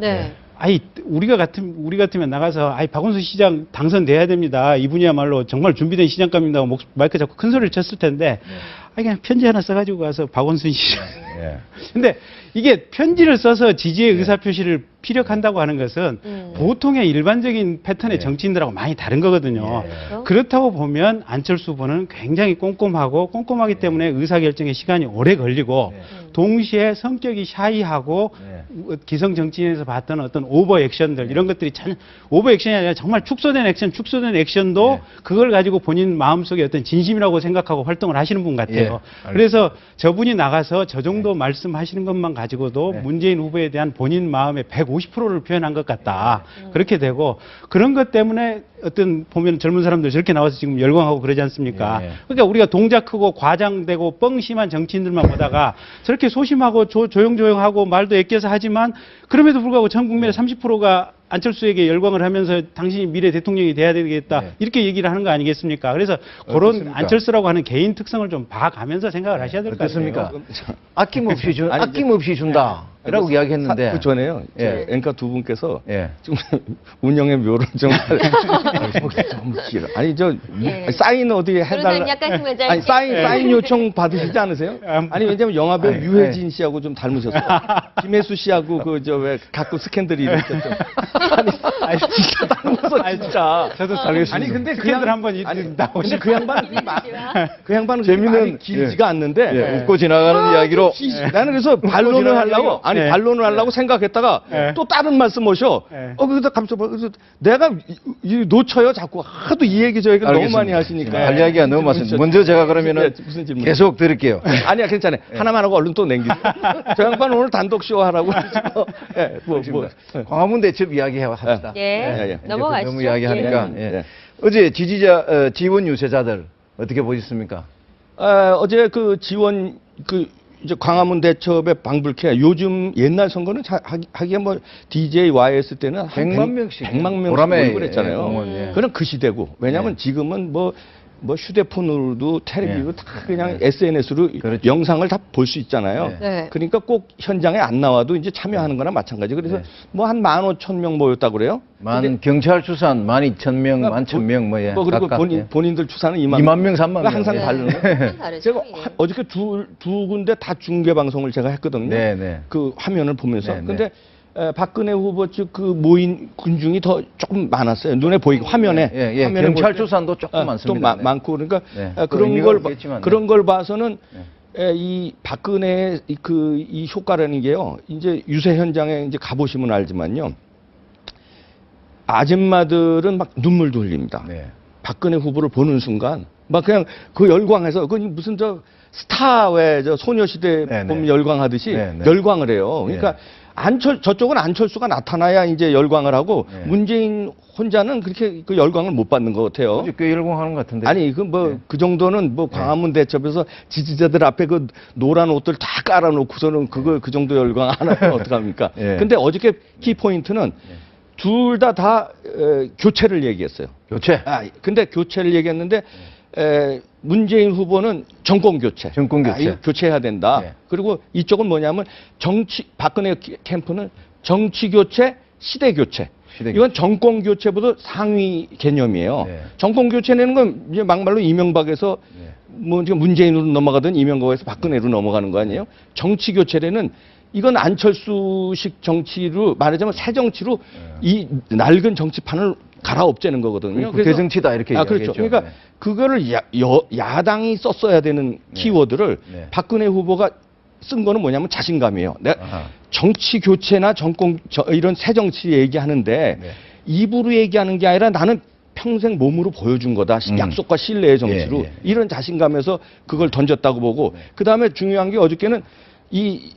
우리 같으면 나가서 박원순 시장 당선돼야 됩니다. 이분이야말로 정말 준비된 시장감입니다. 마이크 잡고 큰 소리를 쳤을 텐데 그냥 편지 하나 써가지고 가서 박원순 시장. 근데 이게 편지를 써서 지지의 의사표시를 피력한다고 하는 것은 보통의 일반적인 패턴의 정치인들하고 많이 다른 거거든요. 그렇다고 보면 안철수 후보는 굉장히 꼼꼼하기 때문에 의사결정에 시간이 오래 걸리고 동시에 성격이 샤이하고 기성 정치인에서 봤던 어떤 오버 액션들 이런 것들이 오버 액션이 아니라 정말 축소된 액션도 그걸 가지고 본인 마음속에 어떤 진심이라고 생각하고 활동을 하시는 분 같아요. 그래서 저분이 나가서 저 정도 말씀하시는 것만 가지고도 문재인 후보에 대한 본인 마음의 150%를 표현한 것 같다. 그렇게 되고 그런 것 때문에 어떤 보면 젊은 사람들 저렇게 나와서 지금 열광하고 그러지 않습니까? 그러니까 우리가 동작 크고 과장되고 뻥심한 정치인들만 보다가 저렇게 소심하고 조용조용하고 말도 애껴서 하지만 그럼에도 불구하고 전 국민의 30%가 안철수에게 열광을 하면서 당신이 미래 대통령이 돼야 되겠다 이렇게 얘기를 하는 거 아니겠습니까? 그래서 그런 안철수라고 하는 개인 특성을 좀 봐가면서 생각을 하셔야 될 것 같습니다. 아낌없이 준다. 라고 이야기했는데. 그 전에요. 앵커 두 분께서 지금 운영의 묘를 정말 너무 길어. 아니 사인 어디 해달라. 아니 사인 요청 받으시지 않으세요? 아니 왜냐면 영화배우 유해진 씨하고 좀 닮으셨어요. 김혜수 씨하고 왜 가끔 스캔들이 이랬죠. 아니 진짜 닮았어 진짜. 저도 닮았습니다. 아니 근데 스캔들 한번 나오시. 그 양반은 재미는 길지가 않는데 웃고 지나가는 이야기로 나는 그래서 반론을 하려고 반론을 하려고 생각했다가 또 다른 말씀 오셔. 그래서 감사 그래서 내가 놓쳐요 자꾸 하도 이 얘기 저 얘기 너무 많이 하시니까. 할 이야기가 너무 많습니다. 먼저 제가 그러면은 무슨 질문? 계속 드릴게요. 아니야 괜찮아요. 하나만 하고 얼른 또 남기세요. 저 양반 오늘 단독 쇼 하라고. 광화문 대첩 이야기 합시다. 넘어가시죠. 너무 이야기하니까. 어제 지지자 지원 유세자들 어떻게 보셨습니까? 어제 그 지원 이제 광화문 대첩에 방불케 요즘 옛날 선거는 하기야 뭐 DJ YS 때는 100만 명씩 100만 명씩 그랬잖아요. 그건 그 시대고 왜냐하면 지금은 뭐 휴대폰으로도 텔레비로 다 그냥 SNS로 영상을 다 볼 수 있잖아요. 그러니까 꼭 현장에 안 나와도 이제 참여하는 거나 마찬가지. 그래서 뭐 한 15,000명 모였다고 그래요. 경찰 추산 12,000명, 11,000명 그리고 본인들 추산은 2만 명, 3만 명. 항상 다르네. 제가 어저께 두 군데 다 중계 방송을 제가 했거든요. 그 화면을 보면서. 근데 박근혜 후보 측 그 모인 군중이 더 조금 많았어요. 눈에 보이고 화면에. 경찰 추산도 조금 많습니다. 또 많고 그러니까 그런 걸 봐서는 이 박근혜의 이 효과라는 게요. 이제 유세 현장에 이제 가보시면 알지만요. 아줌마들은 막 눈물도 흘립니다. 박근혜 후보를 보는 순간 막 그냥 그 열광해서 그 무슨 스타 소녀시대 보면 열광하듯이 열광을 해요. 그러니까 저쪽은 안철수가 나타나야 이제 열광을 하고 문재인 혼자는 그렇게 그 열광을 못 받는 것 같아요. 꽤 열광하는 것 같은데. 아니 그 정도는 광화문 대첩에서 지지자들 앞에 그 노란 옷들 다 깔아놓고서는 그 정도 열광 안 하면 어떡합니까? 근데 어저께 키 포인트는 둘 다 교체를 얘기했어요. 교체. 근데 교체를 얘기했는데 문재인 후보는 정권 교체. 정권 교체. 이거 교체해야 된다. 네. 그리고 이쪽은 뭐냐면 박근혜 캠프는 정치 교체, 시대 교체. 이건 정권 교체보다 상위 개념이에요. 네. 정권 교체라는 건 이제 막말로 이명박에서 뭐 지금 문재인으로 넘어가든 이명박에서 박근혜로 넘어가는 거 아니에요? 정치 교체라는 이건 안철수식 정치로 말하자면 새 정치로 이 낡은 정치판을 갈아엎자는 거거든요. 대정치다 이렇게 그렇죠. 얘기하겠죠. 그러니까 네. 그거를 야당이 썼어야 되는 키워드를 박근혜 후보가 쓴 거는 뭐냐면 자신감이에요. 내가 정치 교체나 이런 새 정치 얘기하는데 입으로 얘기하는 게 아니라 나는 평생 몸으로 보여준 거다. 약속과 신뢰의 정치로 이런 자신감에서 그걸 던졌다고 보고 그 다음에 중요한 게 어저께는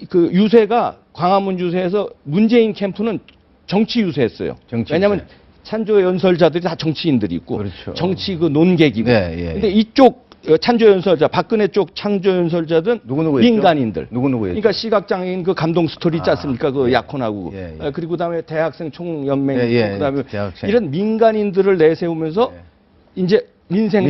그 유세가 광화문 유세에서 문재인 캠프는 정치 유세했어요. 왜냐하면 찬조 연설자들이 다 정치인들이 있고 정치 그 논객이고. 근데 이쪽 찬조 연설자 박근혜 쪽 찬조 연설자들은 민간인들. 누구였죠? 그러니까 시각장애인 그 감동 스토리 있지 않습니까? 그 약혼하고 그리고 그다음에 대학생 총연맹 그다음에 이런 민간인들을 내세우면서 이제 민생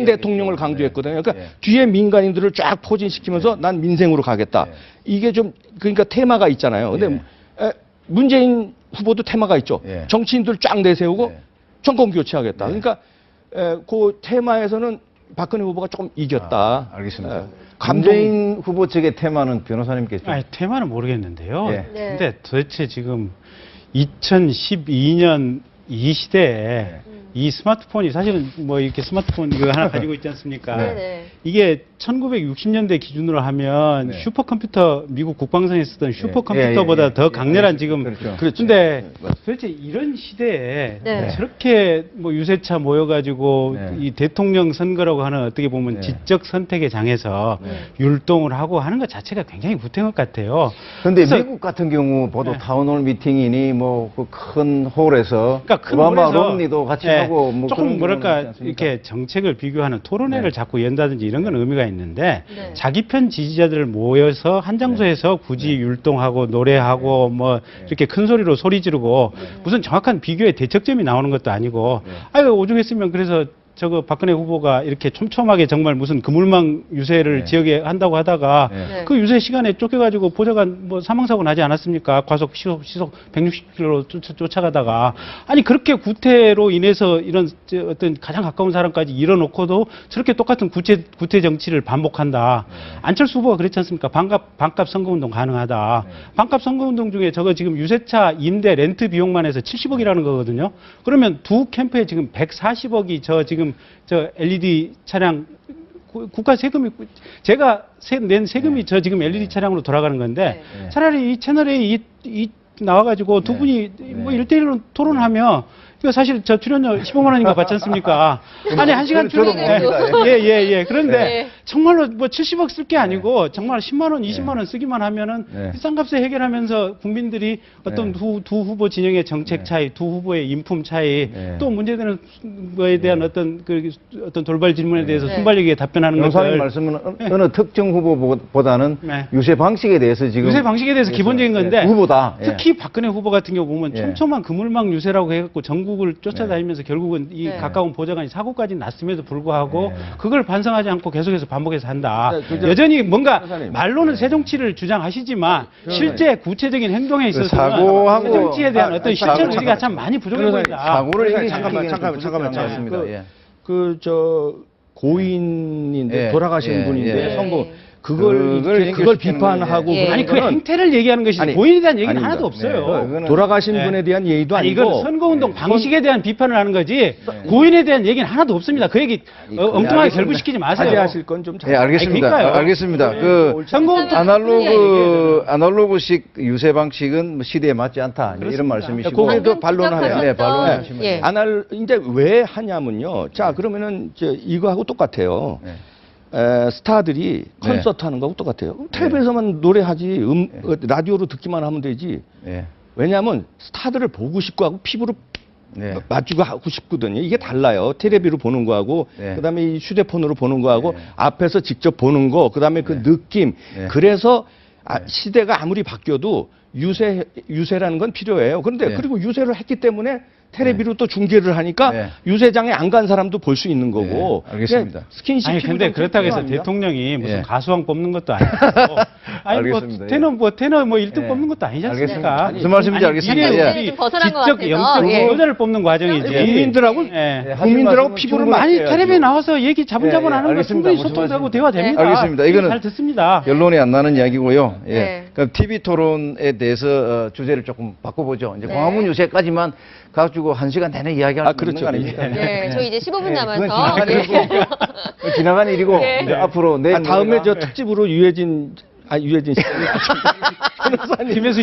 대통령을 강조했거든요. 그러니까 뒤에 민간인들을 쫙 포진시키면서 난 민생으로 가겠다. 이게 좀 그러니까 테마가 있잖아요. 근데 문재인 후보도 테마가 있죠. 정치인들 쫙 내세우고 정권 교체하겠다. 그러니까 그 테마에서는 박근혜 후보가 조금 이겼다. 알겠습니다. 문재인 후보 측의 테마는 변호사님께서 아니, 테마는 모르겠는데요. 근데 도대체 지금 2012년 이 시대에 이 스마트폰이 사실은 뭐 이렇게 스마트폰 이거 하나 가지고 있지 않습니까? 이게 1960년대 기준으로 하면 슈퍼컴퓨터 미국 국방성에 쓰던 슈퍼컴퓨터보다 더 강렬한 지금 그런데 도대체 이런 시대에 저렇게 뭐 유세차 모여가지고 이 대통령 선거라고 하는 어떻게 보면 지적 선택의 장에서 율동을 하고 하는 것 자체가 굉장히 구태한 것 같아요. 그런데 미국 같은 경우 보도 타운홀 미팅이니 뭐 그 큰 홀에서 오바마 롬니도 같이 하고 뭐 조금 뭐랄까 이렇게 정책을 비교하는 토론회를 자꾸 연다든지 이런 건 의미가 있는데 자기 편 지지자들을 모여서 한 장소에서 굳이 율동하고 노래하고 뭐 이렇게 큰 소리로 소리 지르고 무슨 정확한 비교의 대척점이 나오는 것도 아니고 아유 오죽했으면 그래서 저거 박근혜 후보가 이렇게 촘촘하게 정말 무슨 그물망 유세를 지역에 한다고 하다가 그 유세 시간에 쫓겨가지고 보좌관 뭐 사망사고 나지 않았습니까? 과속 시속 160km 쫓아가다가 아니 그렇게 구태로 인해서 이런 어떤 가장 가까운 사람까지 일어놓고도 저렇게 똑같은 구태 정치를 반복한다. 안철수 후보가 그랬지 않습니까? 반값 선거운동 가능하다. 반값 선거운동 중에 저거 지금 유세차 임대 렌트 비용만 해서 70억이라는 거거든요. 그러면 두 캠프에 지금 140억이 지금 저 LED 차량 국가 세금이 제가 낸 세금이 저 지금 LED 차량으로 돌아가는 건데 차라리 이 채널에 이 나와가지고 두 분이 뭐 1대1로 토론하면 이거 사실 저 출연료 15만 원인가 받지 않습니까? 아니 1시간 출연 그런데 정말로 뭐 70억 쓸 게 아니고 정말 10만 원, 20만 원 쓰기만 하면은 비싼 값에 해결하면서 국민들이 어떤 두 후보 진영의 정책 차이, 두 후보의 인품 차이, 또 문제되는 거에 대한 어떤 돌발 질문에 대해서 순발력있게 답변하는 것들. 변호사님 말씀은 어느 특정 후보보다는 유세 방식에 대해서 지금 유세 방식에 대해서 기본적인 건데 후보다. 특히 박근혜 후보 같은 경우 보면 촘촘한 그물망 유세라고 해갖고 전국을 쫓아다니면서 결국은 이 가까운 보좌관이 사고까지 났음에도 불구하고 그걸 반성하지 않고 계속해서 반복해서 한다. 여전히 뭔가 말로는 새 정치를 주장하시지만 실제 구체적인 행동에 있어서는 새 정치에 대한 어떤 실천 의지가 참 많이 부족해 보인다. 사고를 잠깐만요. 저 고인인데 돌아가신 분인데 선거 그걸 비판하고 아니 그 행태를 얘기하는 것이 고인에 대한 얘기는 하나도 없어요. 돌아가신 분에 대한 예의도 아니고 이건 선거운동 방식에 대한 비판을 하는 거지 고인에 대한 얘기는 하나도 없습니다. 그 얘기 엉뚱하게 결부시키지 마세요. 자제하실 건 좀 알겠습니다. 알겠습니다. 그 선거운동 아날로그식 유세 방식은 시대에 맞지 않다 이런 말씀이시고 거기에도 반론하면 반론하시면 이제 왜 하냐면요. 자 그러면은 이거하고 똑같아요. 스타들이 콘서트 하는 거하고 똑같아요. 텔레비에서만 노래하지 라디오로 듣기만 하면 되지. 왜냐하면 스타들을 보고 싶고 하고 피부로 맞추고 하고 싶거든요. 이게 달라요. 텔레비로 보는 거하고 그다음에 이 휴대폰으로 보는 거하고 앞에서 직접 보는 거 그다음에 그 느낌. 그래서 시대가 아무리 바뀌어도 유세라는 건 필요해요. 그런데 네. 그리고 유세를 했기 때문에 텔레비로 또 중계를 하니까 유세장에 안 간 사람도 볼 수 있는 거고. 알겠습니다. 스킨십. 아니 근데 그렇다고 해서 필요합니다. 대통령이 무슨 예. 가수왕 뽑는 것도 아니고 아니 알겠습니다. 테너 뭐 1등 예. 뽑는 것도 아니지 알겠습니다. 않습니까? 무슨 말씀인지 알겠습니다. 미래 좀 벗어난 것 지적 같아서. 영적 예. 효자를 뽑는 과정이지. 국민들하고 국민들하고 피부를 많이 맞춰야죠. 텔레비에 나와서 얘기 자분자분하는 거 알겠습니다. 충분히 무슨 소통되고 말씀- 대화됩니다. 알겠습니다. 이거는 잘 듣습니다. 결론이 안 나는 이야기고요. 예. 네. 그럼 TV 토론에 대해서 주제를 조금 바꿔보죠. 이제 광화문 유세까지만 가지고 1시간 내내 이야기할 수 있는 거 아닙니까? 네, 저희 이제 15분 남아서. 그건 네. 지나간 일이고 네. 이제 앞으로 내일 다음에 모레가 저 특집으로 유해진 씨. 김혜수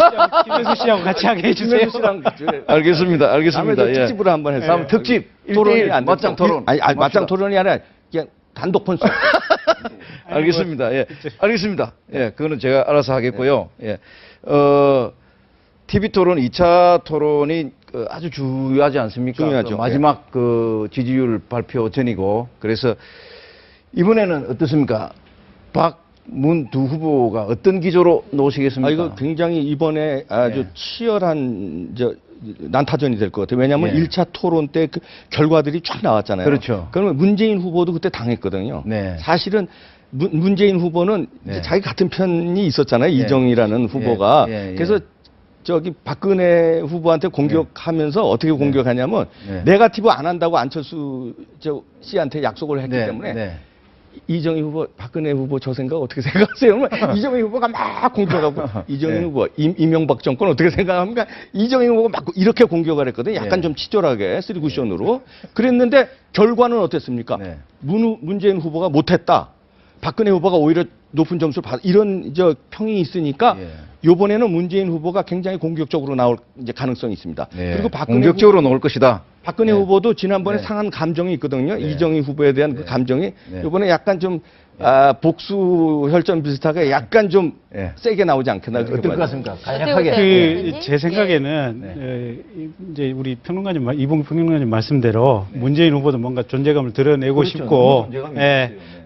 씨하고 같이 하게 해주세요. 김혜수 씨랑 알겠습니다. 알겠습니다. 다음에 예. 저 특집으로 한번 해서. 다음 특집 토론이 1대1 안 맞짱 됐죠. 토론. 아니, 맞짱 맙시다. 토론이 아니라 그냥 단독 콘서트. 알겠습니다. 예. 알겠습니다. 예. 그거는 제가 알아서 하겠고요. 예. TV 토론 2차 토론이 아주 중요하지 않습니까? 중요하죠. 마지막 그 지지율 발표 전이고 그래서 이번에는 어떻습니까? 박문 두 후보가 어떤 기조로 놓으시겠습니까? 이거 굉장히 이번에 아주 치열한 난타전이 될 것 같아요. 왜냐하면 1차 토론 때 그 결과들이 쫙 나왔잖아요. 그렇죠. 그러면 문재인 후보도 그때 당했거든요. 네. 사실은 문재인 후보는 이제 자기 같은 편이 있었잖아요. 이정희라는 후보가. 그래서 저기 박근혜 후보한테 공격하면서 어떻게 공격하냐면 네거티브 안 한다고 안철수 씨한테 약속을 했기 때문에 이정희 후보, 박근혜 후보 저 생각 어떻게 생각하세요? 그러면 이정희 후보가 막 공격하고 이정희 후보, 이명박 정권 어떻게 생각합니까? 이정희 후보가 막 이렇게 공격을 했거든요. 약간 좀 치졸하게 쓰리쿠션으로. 그랬는데 결과는 어땠습니까? 문재인 후보가 못했다. 박근혜 후보가 오히려 높은 점수를 받 이런 평이 있으니까 요번에는 문재인 후보가 굉장히 공격적으로 나올 이제 가능성이 있습니다. 그리고 박근혜 공격적으로 나올 것이다. 박근혜 후보도 지난번에 상한 감정이 있거든요. 이정희 후보에 대한 그 감정이 요번에 약간 좀 복수 혈전 비슷하게 약간 좀 세게 나오지 않겠나. 어떨 것 같습니까? 간략하게. 제 생각에는 이제 우리 평론가님 이봉 평론가님 말씀대로 문재인 후보도 뭔가 존재감을 드러내고 그렇죠. 싶고, 존재감이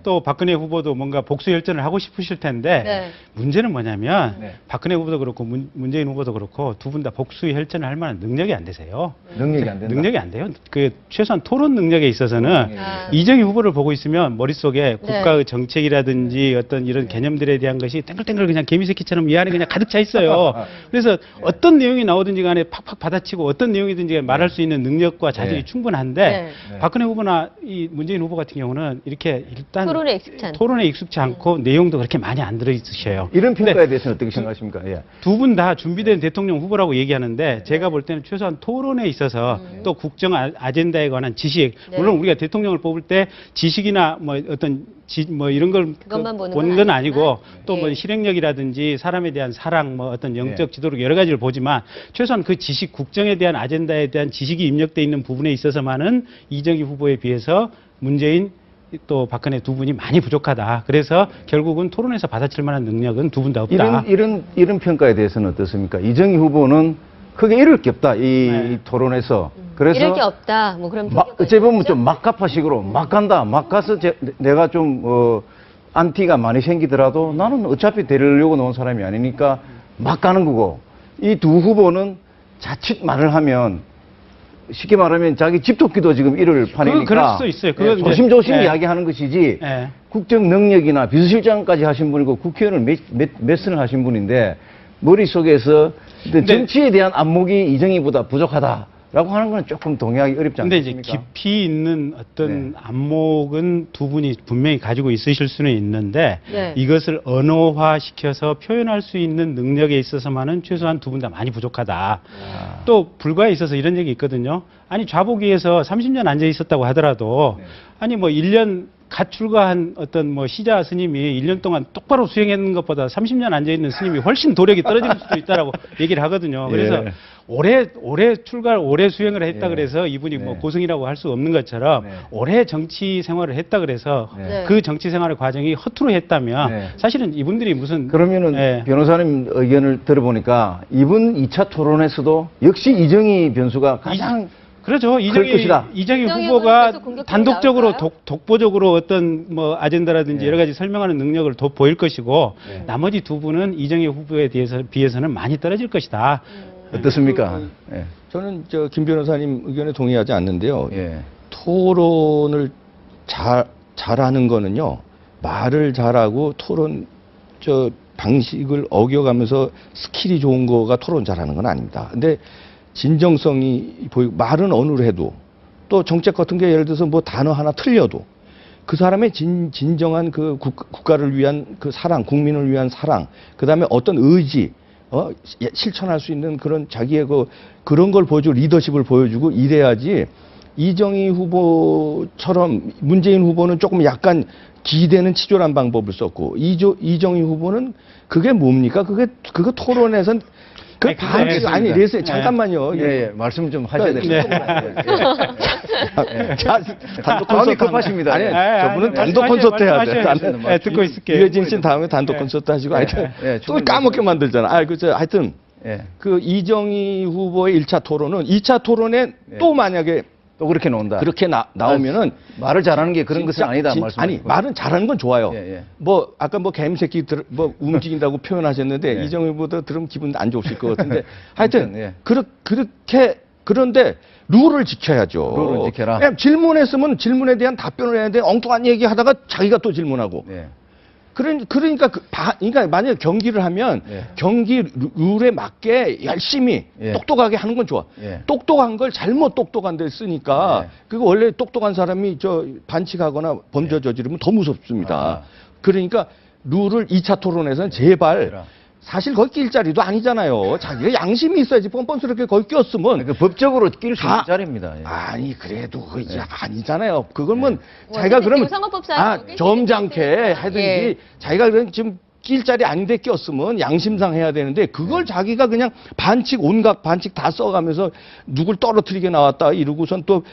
또 박근혜 후보도 뭔가 복수 혈전을 하고 싶으실 텐데 문제는 뭐냐면 박근혜 후보도 그렇고 문재인 후보도 그렇고 두 분 다 복수 혈전을 할 만한 능력이 안 되세요. 능력이 안 된다. 능력이 안 돼요. 그 최소한 토론 능력에 있어서는 이정희 후보를 보고 있으면 머릿속에 국가의 정책이라든지 어떤 이런 개념들에 대한 것이 땡글땡글 그냥 개미새끼처럼 이 안에 그냥 가득 차 있어요. 그래서 어떤 내용이 나오든지 간에 팍팍 받아치고 어떤 내용이든지 말할 수 있는 능력과 자질이 충분한데 박근혜 후보나 이 문재인 후보 같은 경우는 이렇게 일단 토론에 익숙치 않고 내용도 그렇게 많이 안 들어있으셔요. 이런 평가에 대해서는 어떻게 생각하십니까? 두 분 다 준비된 대통령 후보라고 얘기하는데 제가 볼 때는 최소한 토론에 있어서 또 국정 아젠다에 관한 지식, 물론 우리가 대통령을 뽑을 때 지식이나 뭐 어떤 뭐 이런 걸 보는 건 아니고 또 뭐 실행력이라든지 사람에 대한 사랑, 뭐 어떤 영적 지도력 여러 가지를 보지만 최소한 그 지식, 국정에 대한 아젠다에 대한 지식이 입력돼 있는 부분에 있어서만은 이정희 후보에 비해서 문재인 또 박근혜 두 분이 많이 부족하다. 그래서 결국은 토론에서 받아칠 만한 능력은 두 분 다 없다. 이런 평가에 대해서는 어떻습니까? 이정희 후보는 크게 잃을 게 없다. 이 토론에서. 그래서 잃을 게 없다. 뭐 그런 어째 보면 좀 막가파식으로 막 간다. 막 가서 내가 좀 안티가 많이 생기더라도 나는 어차피 데리려고 나온 사람이 아니니까 막 가는 거고. 이 두 후보는 자칫 말을 하면 쉽게 말하면 자기 집토끼도 지금 잃을 판이니까 그럴 수도 있어요. 그건 조심조심 이야기하는 것이지 국정 능력이나 비서실장까지 하신 분이고 국회의원을 몇 선을 하신 분인데 머릿속에서 정치에 대한 안목이 이정희보다 부족하다라고 하는 건 조금 동의하기 어렵지 않습니까? 근데 이제 깊이 있는 어떤 안목은 두 분이 분명히 가지고 있으실 수는 있는데 이것을 언어화시켜서 표현할 수 있는 능력에 있어서만은 최소한 두 분 다 많이 부족하다. 또 불과에 있어서 이런 얘기 있거든요. 아니 좌보기에서 30년 앉아 있었다고 하더라도 아니 뭐 1년 갓 출가한 어떤 뭐 시자 스님이 1년 동안 똑바로 수행했는 것보다 30년 앉아 있는 스님이 훨씬 도력이 떨어질 수도 있다라고 얘기를 하거든요. 그래서 오래 출가를 오래 수행을 했다 그래서 이분이 뭐 고승이라고 할 수 없는 것처럼 오래 정치 생활을 했다 그래서 그 정치 생활의 과정이 허투루 했다면 사실은 이분들이 무슨 그러면은 변호사님 의견을 들어보니까 이분 2차 토론에서도 역시 이정희 변수가 가장 그렇죠. 것이다. 이정희 이정희 후보가 후보는 계속 단독적으로 나올까요? 독보적으로 어떤 뭐 아젠다라든지 여러 가지 설명하는 능력을 더 보일 것이고 네. 나머지 두 분은 이정희 후보에 비해서는 많이 떨어질 것이다. 어떻습니까? 예. 저는 김 변호사님 의견에 동의하지 않는데요. 예. 토론을 잘하는 거는요. 말을 잘하고 토론 방식을 어겨가면서 스킬이 좋은 거가 토론 잘하는 건 아닙니다. 근데 진정성이 보이고 말은 어느로 해도 또 정책 같은 게 예를 들어서 뭐 단어 하나 틀려도 그 사람의 진정한 그 국가를 위한 그 사랑, 국민을 위한 사랑, 그 다음에 어떤 의지, 실천할 수 있는 그런 자기의 그런 걸 보여주고 리더십을 보여주고 이래야지 이정희 후보처럼 문재인 후보는 조금 약간 기대는 치졸한 방법을 썼고 이정희 후보는 그게 뭡니까? 그거 토론에선 아니, 레스 잠깐만요. 예, 말씀 좀 하셔야 네. 됩니다. 단독 마음이 콘서트 급하십니다. 아니, 예. 저분은 단독 콘서트 해야 돼. 네, 듣고 있을게요. 유해진 씨는 다음에 단독 콘서트 하시고 하여튼 또 까먹게 만들잖아. 하여튼 그 이정희 후보의 1차 토론은 2차 토론에 또 만약에 또 그렇게 나온다. 그렇게 나오면은 말을 잘하는 게 그런 것은 아니다. 아니 말은 잘하는 건 좋아요. 예. 뭐 아까 뭐 개미새끼 움직인다고 표현하셨는데 예. 이정희 후보도 들으면 기분 안 좋으실 것 같은데 하여튼 예. 그렇게 그런데 룰을 지켜야죠. 룰을 지켜라. 예, 질문했으면 질문에 대한 답변을 해야 돼. 엉뚱한 얘기 하다가 자기가 또 질문하고. 예. 그러니까 만약에 경기를 하면 예. 경기 룰에 맞게 열심히 예. 똑똑하게 하는 건 좋아. 예. 똑똑한 걸 잘못 똑똑한 데 쓰니까 예. 그거 원래 똑똑한 사람이 반칙하거나 범죄 저지르면 더 무섭습니다. 그러니까 룰을 2차 토론에서는 제발 사실 거기 낄 자리도 아니잖아요. 자기가 양심이 있어야지 뻔뻔스럽게 거기 꼈으면 그 법적으로 낄 수 있는 자리입니다. 예. 아니 그래도 그거 이제 아니잖아요. 그러면 자기가 어쨌든 그러면 선거법상 낄수 점잖게 하든지 예. 자기가 그냥 지금 낄 자리 아닌데 꼈으면 양심상 해야 되는데 그걸 자기가 그냥 온갖 반칙 다 써가면서 누굴 떨어뜨리게 나왔다 이러고선 또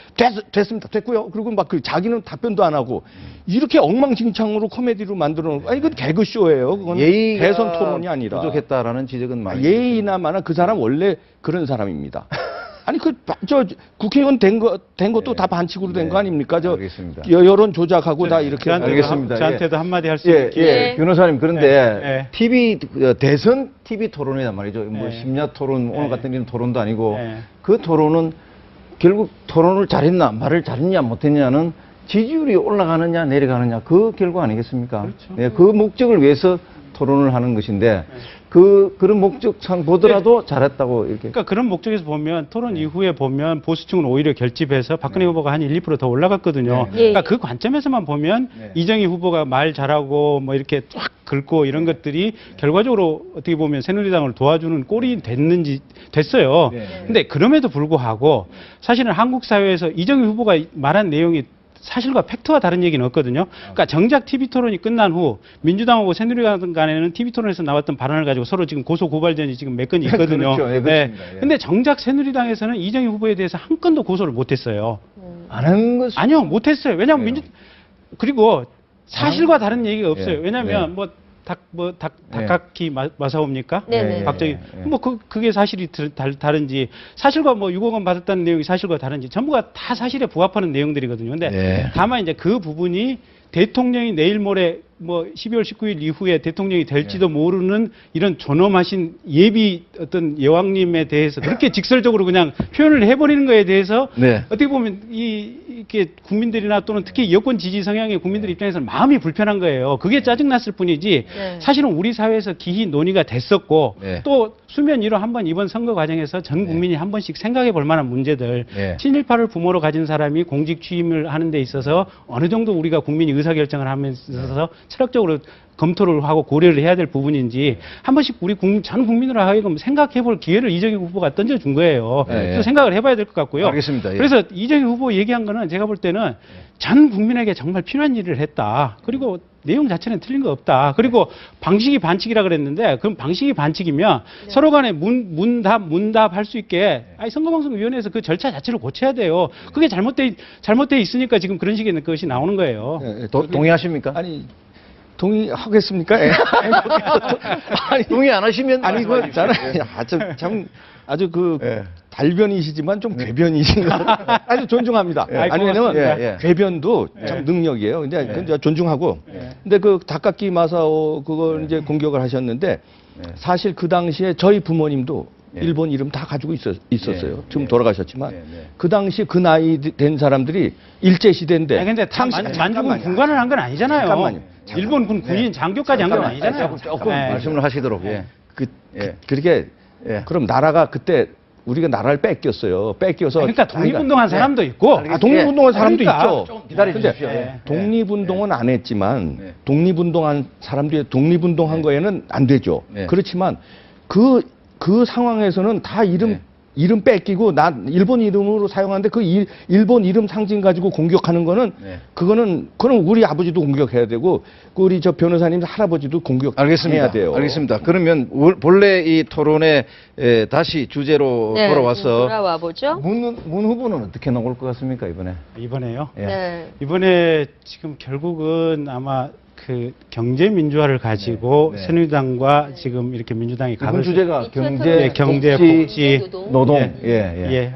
됐습니다 됐고요 그리고 막 자기는 답변도 안 하고 이렇게 엉망진창으로 코미디로 만들어 놓고 아니 그건 개그쇼예요. 그건 대선 토론이 아니라 부족했다라는 지적은 많이 예의나마나 그 사람 원래 그런 사람입니다. 아니 국회의원 된 것도 다 반칙으로 된 거 아닙니까? 알겠습니다. 여론 조작하고 다 이렇게 알겠습니다. 저한테도 한마디 할 수 예, 있게. 예. 변호사님 그런데 네. TV 대선 TV 토론이란 말이죠. 뭐 심야 토론 오늘 같은 이런 토론도 아니고 그 토론은 결국 토론을 잘했나 말을 잘했냐 못했냐는 지지율이 올라가느냐 내려가느냐 그 결과 아니겠습니까? 그렇죠. 예, 그 목적을 위해서 토론을 하는 것인데 그런 목적상 보더라도 잘했다고 이렇게. 그러니까 그런 목적에서 보면 토론 이후에 보면 보수층은 오히려 결집해서 박근혜 후보가 한 1, 2% 더 올라갔거든요. 그러니까 그 관점에서만 보면 이정희 후보가 말 잘하고 뭐 이렇게 쫙 긁고 이런 것들이 결과적으로 어떻게 보면 새누리당을 도와주는 꼴이 됐어요. 근데 그럼에도 불구하고 사실은 한국 사회에서 이정희 후보가 말한 내용이 사실과 팩트와 다른 얘기는 없거든요. 그러니까 정작 TV 토론이 끝난 후 민주당하고 새누리당 간에는 TV 토론에서 나왔던 발언을 가지고 서로 지금 고소 고발전이 지금 몇 건이 있거든요. 그렇죠. 예, 그렇습니다. 예. 근데 정작 새누리당에서는 이정희 후보에 대해서 한 건도 고소를 못했어요. 안 한 것이 아니요, 못했어요. 왜냐하면 그리고 사실과 다른 얘기가 없어요. 왜냐하면 다카키 마사오입니까? 네네. 갑자기 그게 사실이 다른지 사실과 6억 원 받았다는 내용이 사실과 다른지 전부가 다 사실에 부합하는 내용들이거든요. 근데 다만 이제 그 부분이 대통령이 내일 모레 12월 19일 이후에 대통령이 될지도 모르는 이런 존엄하신 예비 어떤 여왕님에 대해서 그렇게 직설적으로 그냥 표현을 해버리는 거에 대해서 어떻게 보면 이렇게 국민들이나 또는 특히 여권 지지 성향의 국민들 입장에서는 마음이 불편한 거예요. 그게 짜증났을 뿐이지 사실은 우리 사회에서 기히 논의가 됐었고 또 수면 위로 한번 이번 선거 과정에서 전 국민이 한 번씩 생각해 볼 만한 문제들 친일파를 부모로 가진 사람이 공직 취임을 하는 데 있어서 어느 정도 우리가 국민이 의사결정을 하면서 있어서 철학적으로 검토를 하고 고려를 해야 될 부분인지 한 번씩 우리 전 국민으로 하여금 생각해 볼 기회를 이정희 후보가 던져준 거예요. 그래서 생각을 해봐야 될 것 같고요. 알겠습니다. 그래서 이정희 후보 얘기한 거는 제가 볼 때는 전 국민에게 정말 필요한 일을 했다. 그리고 내용 자체는 틀린 거 없다. 그리고 방식이 반칙이라 그랬는데 그럼 방식이 반칙이면 서로 간에 문답 할 수 있게 선거방송위원회에서 그 절차 자체를 고쳐야 돼요. 그게 잘못돼 있으니까 지금 그런 식의 것이 나오는 거예요. 동의하십니까? 아니 동의하겠습니까? 예. 아니, 동의 안 하시면 아니, 이거 있잖아요. 아주 그 달변이시지만 좀 궤변이신 거 아주 존중합니다. 아니, 왜냐면 궤변도 참 능력이에요. 근데 그건 존중하고. 근데 그 다카키 마사오 그걸 이제 공격을 하셨는데 사실 그 당시에 저희 부모님도 일본 이름 다 가지고 있었어요. 지금 돌아가셨지만 그 당시 그 나이 된 사람들이 일제 시대인데. 아니, 근데 만주군 군관을 한 건 아니잖아요. 잠깐만요. 일본 군인 장교까지 한 건 아니잖아요. 조금 말씀을 하시도록. 그렇게 그럼 나라가 그때 우리가 나라를 뺏겼어요. 뺏겨서 그러니까 독립운동한 사람도 있고 독립운동한 사람도 그러니까. 있죠. 기다려 주십시오. 독립운동은 안 했지만 독립운동한 사람들이 독립운동한 거에는 안 되죠. 그렇지만 그 상황에서는 다 이름 뺏기고 일본 이름으로 사용하는데 그 일본 이름 상징 가지고 공격하는 거는 그거는 우리 아버지도 공격해야 되고 우리 저 변호사님 할아버지도 공격해야 돼요. 알겠습니다. 그러면 본래 이 토론에 다시 주제로 돌아와 보죠. 문 후보는 어떻게 나올 것 같습니까 이번에? 이번에요? 이번에 지금 결국은 아마 그 경제 민주화를 가지고 새누리당과 지금 이렇게 민주당이 이번 주제가 경제, 복지, 노동.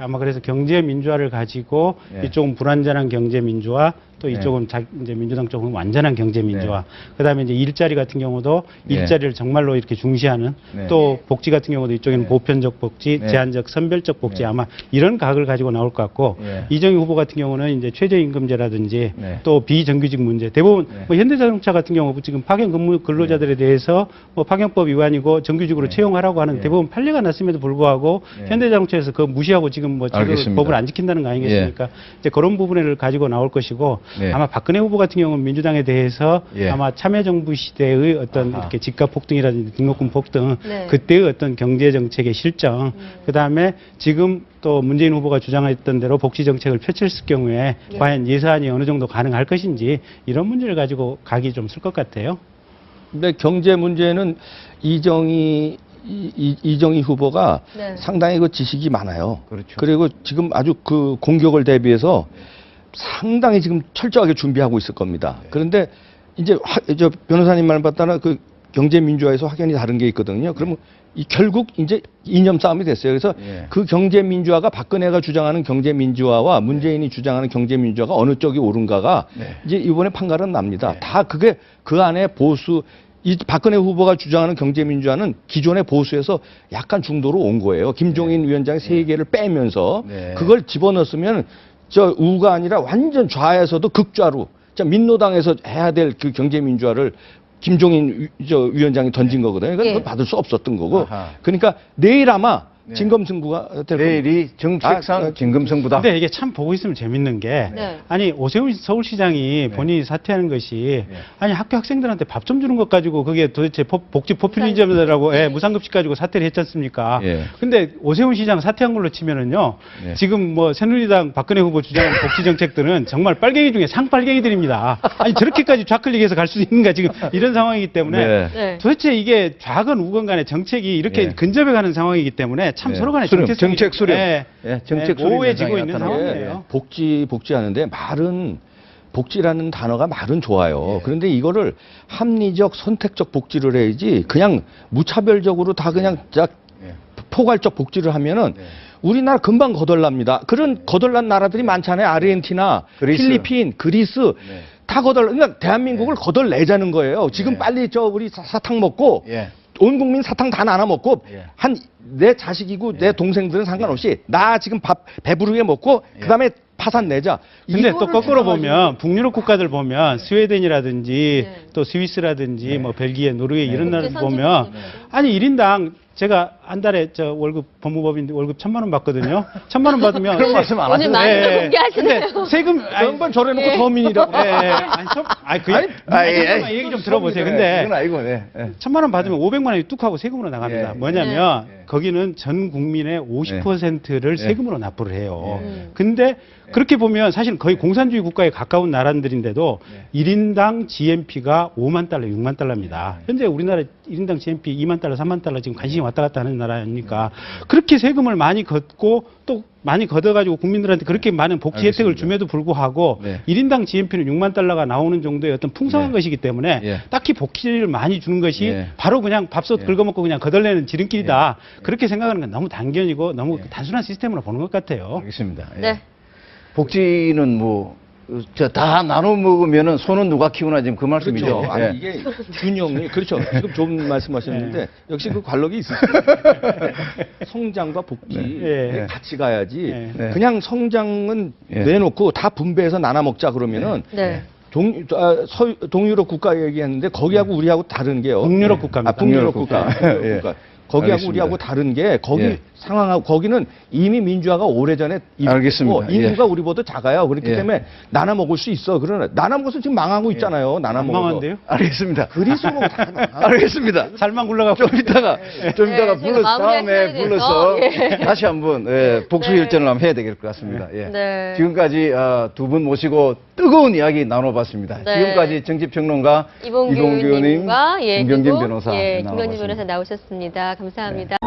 아마 그래서 경제 민주화를 가지고 이쪽은 불완전한 경제 민주화, 또 이쪽은 이제 민주당 쪽은 완전한 경제 민주화. 그다음에 이제 일자리 같은 경우도 일자리를 정말로 이렇게 중시하는 또 복지 같은 경우도 이쪽에는 보편적 복지, 제한적 선별적 복지 아마 이런 각을 가지고 나올 것 같고 이정희 후보 같은 경우는 이제 최저임금제라든지 또 비정규직 문제 대부분 뭐 현대자동차 같은 경우 지금 파견 근무 근로자들에 대해서 뭐 파견법 위반이고 정규직으로 채용하라고 하는 대부분 판례가 났음에도 불구하고 현대자동차에서 그거 무시하고 지금 뭐 법을 안 지킨다는 거 아니겠습니까? 이제 그런 부분을 가지고 나올 것이고 아마 박근혜 후보 같은 경우는 민주당에 대해서 아마 참여정부 시대의 어떤 이렇게 집값 폭등이라든지 등록금 폭등 그때의 어떤 경제 정책의 실정 그다음에 지금 또 문재인 후보가 주장했던 대로 복지 정책을 펼칠 경우에 과연 예산이 어느 정도 가능할 것인지 이런 문제를 가지고 각이 좀 쓸 것 같아요. 근데 경제 문제는 이정희 후보가 상당히 그 지식이 많아요. 그리고 지금 아주 그 공격을 대비해서 상당히 지금 철저하게 준비하고 있을 겁니다. 그런데 이제 저 변호사님 말 봤다는 그 경제 민주화에서 확연히 다른 게 있거든요. 그러면 결국 이제 이념 싸움이 됐어요. 그래서 그 경제 민주화가 박근혜가 주장하는 경제 민주화와 문재인이 주장하는 경제 민주화가 어느 쪽이 옳은가가 이제 이번에 판가름 납니다. 다 그게 그 안에 보수 이 박근혜 후보가 주장하는 경제 민주화는 기존의 보수에서 약간 중도로 온 거예요. 김종인 위원장의 세 개를 빼면서 그걸 집어넣었으면 저 우가 아니라 완전 좌에서도 극좌로 민노당에서 해야 될 그 경제 민주화를 김종인 위원장이 던진 거거든요. 그건 받을 수 없었던 거고. 그러니까 내일 아마 진검승부가 될 내일이 정책상 진검승부다. 근데 이게 참 보고 있으면 재밌는 게 아니 오세훈 서울시장이 본인이 사퇴하는 것이 아니 학교 학생들한테 밥 좀 주는 것 가지고 그게 도대체 복지 포퓰리즘이라고 무상급식 가지고 사퇴를 했지 않습니까? 근데 오세훈 시장 사퇴한 걸로 치면은요. 지금 뭐 새누리당 박근혜 후보 주장하는 복지 정책들은 정말 빨갱이 중에 상빨갱이들입니다. 아니 저렇게까지 좌클릭해서 갈 수 있는가 지금 이런 상황이기 때문에 도대체 이게 좌건 우건 간의 정책이 이렇게 근접해 가는 상황이기 때문에 참 서로 간에 정책 수렴. 정책 모호해지고 있는 상황이에요. 복지하는데 복지라는 단어가 말은 좋아요. 그런데 이거를 합리적 선택적 복지를 해야지 그냥 무차별적으로 다 그냥 포괄적 복지를 하면은 우리나라 금방 거덜납니다. 그런 거덜난 나라들이 많잖아요. 아르헨티나, 필리핀, 그리스 다 그러니까 대한민국을 거덜내자는 거예요. 지금 빨리 우리 사탕 먹고 온 국민 사탕 다 나눠 먹고 내 자식이고 내 동생들은 상관없이 나 지금 밥 배부르게 먹고 그다음에 파산 내자. 근데 또 거꾸로 보면 북유럽 국가들 보면 스웨덴이라든지 또 스위스라든지 뭐 벨기에, 노르웨이 이런 나라들 보면 아니 1인당 제가 한 달에 월급 법무법인데 월급 1,000만 원 받거든요. 1,000만 원 받으면 그런 말씀 안 하시네. 오늘 많이 공개하시네요. 근데 세금 양반 저래놓고 서민이라고. 아니 얘기 좀 들어보세요. 근데 그건 아니고 1,000만 원 받으면 500만 원이 뚝 하고 세금으로 나갑니다. 뭐냐면 거기는 전 국민의 50%를 세금으로 납부를 해요. 근데 그렇게 보면 사실 거의 공산주의 국가에 가까운 나라들인데도 1인당 GNP가 5만 달러, 6만 달러입니다. 현재 우리나라 1인당 GNP 2만 달러, 3만 달러 지금 관심이 왔다 갔다 하는 나라 아닙니까? 그렇게 세금을 많이 걷고 또 많이 걷어가지고 국민들한테 그렇게 많은 복지 혜택을 줌에도 불구하고 네. 1인당 GNP는 6만 달러가 나오는 정도의 어떤 풍성한 것이기 때문에 딱히 복지를 많이 주는 것이 바로 그냥 밥솥 긁어먹고 그냥 거덜내는 지름길이다. 그렇게 생각하는 건 너무 단견이고 너무 단순한 시스템으로 보는 것 같아요. 알겠습니다. 예. 네. 복지는 뭐, 다 나눠 먹으면은 손은 누가 키우나 지금 그 말씀이죠. 그렇죠. 아니, 예. 이게 균형이 그렇죠. 지금 좋은 말씀하셨는데 역시 그 관록이 있으시죠. 성장과 복지 같이 가야지. 그냥 성장은 내놓고 다 분배해서 나눠 먹자 그러면은 동유럽 국가 얘기했는데 거기하고 우리하고 다른 게요. 북유럽 국가입니다. 북유럽 국가. 국가. 거기하고 알겠습니다. 우리하고 다른 게 거기 상황하고 거기는 이미 민주화가 오래전에 알겠습니다. 인구가 우리보다 작아요. 그렇기 때문에 나눠 먹을 수 있어. 그러나 나눠 먹어서 지금 망하고 있잖아요. 나눠 먹어서. 망한데요? 알겠습니다. 그리스로 다 알겠습니다. 살만 굴러가고 좀 이따가 제가 다음에 불러서 돼서. 다시 한번 복수 혈전을 한번 해야 될 것 같습니다. 예. 네. 지금까지 두 분 모시고 뜨거운 이야기 나눠봤습니다. 네. 지금까지 정치평론가 이봉규 의원님, 의원님과 김경진 그리고 변호사 김경진 나와봤습니다. 변호사 나오셨습니다. 감사합니다.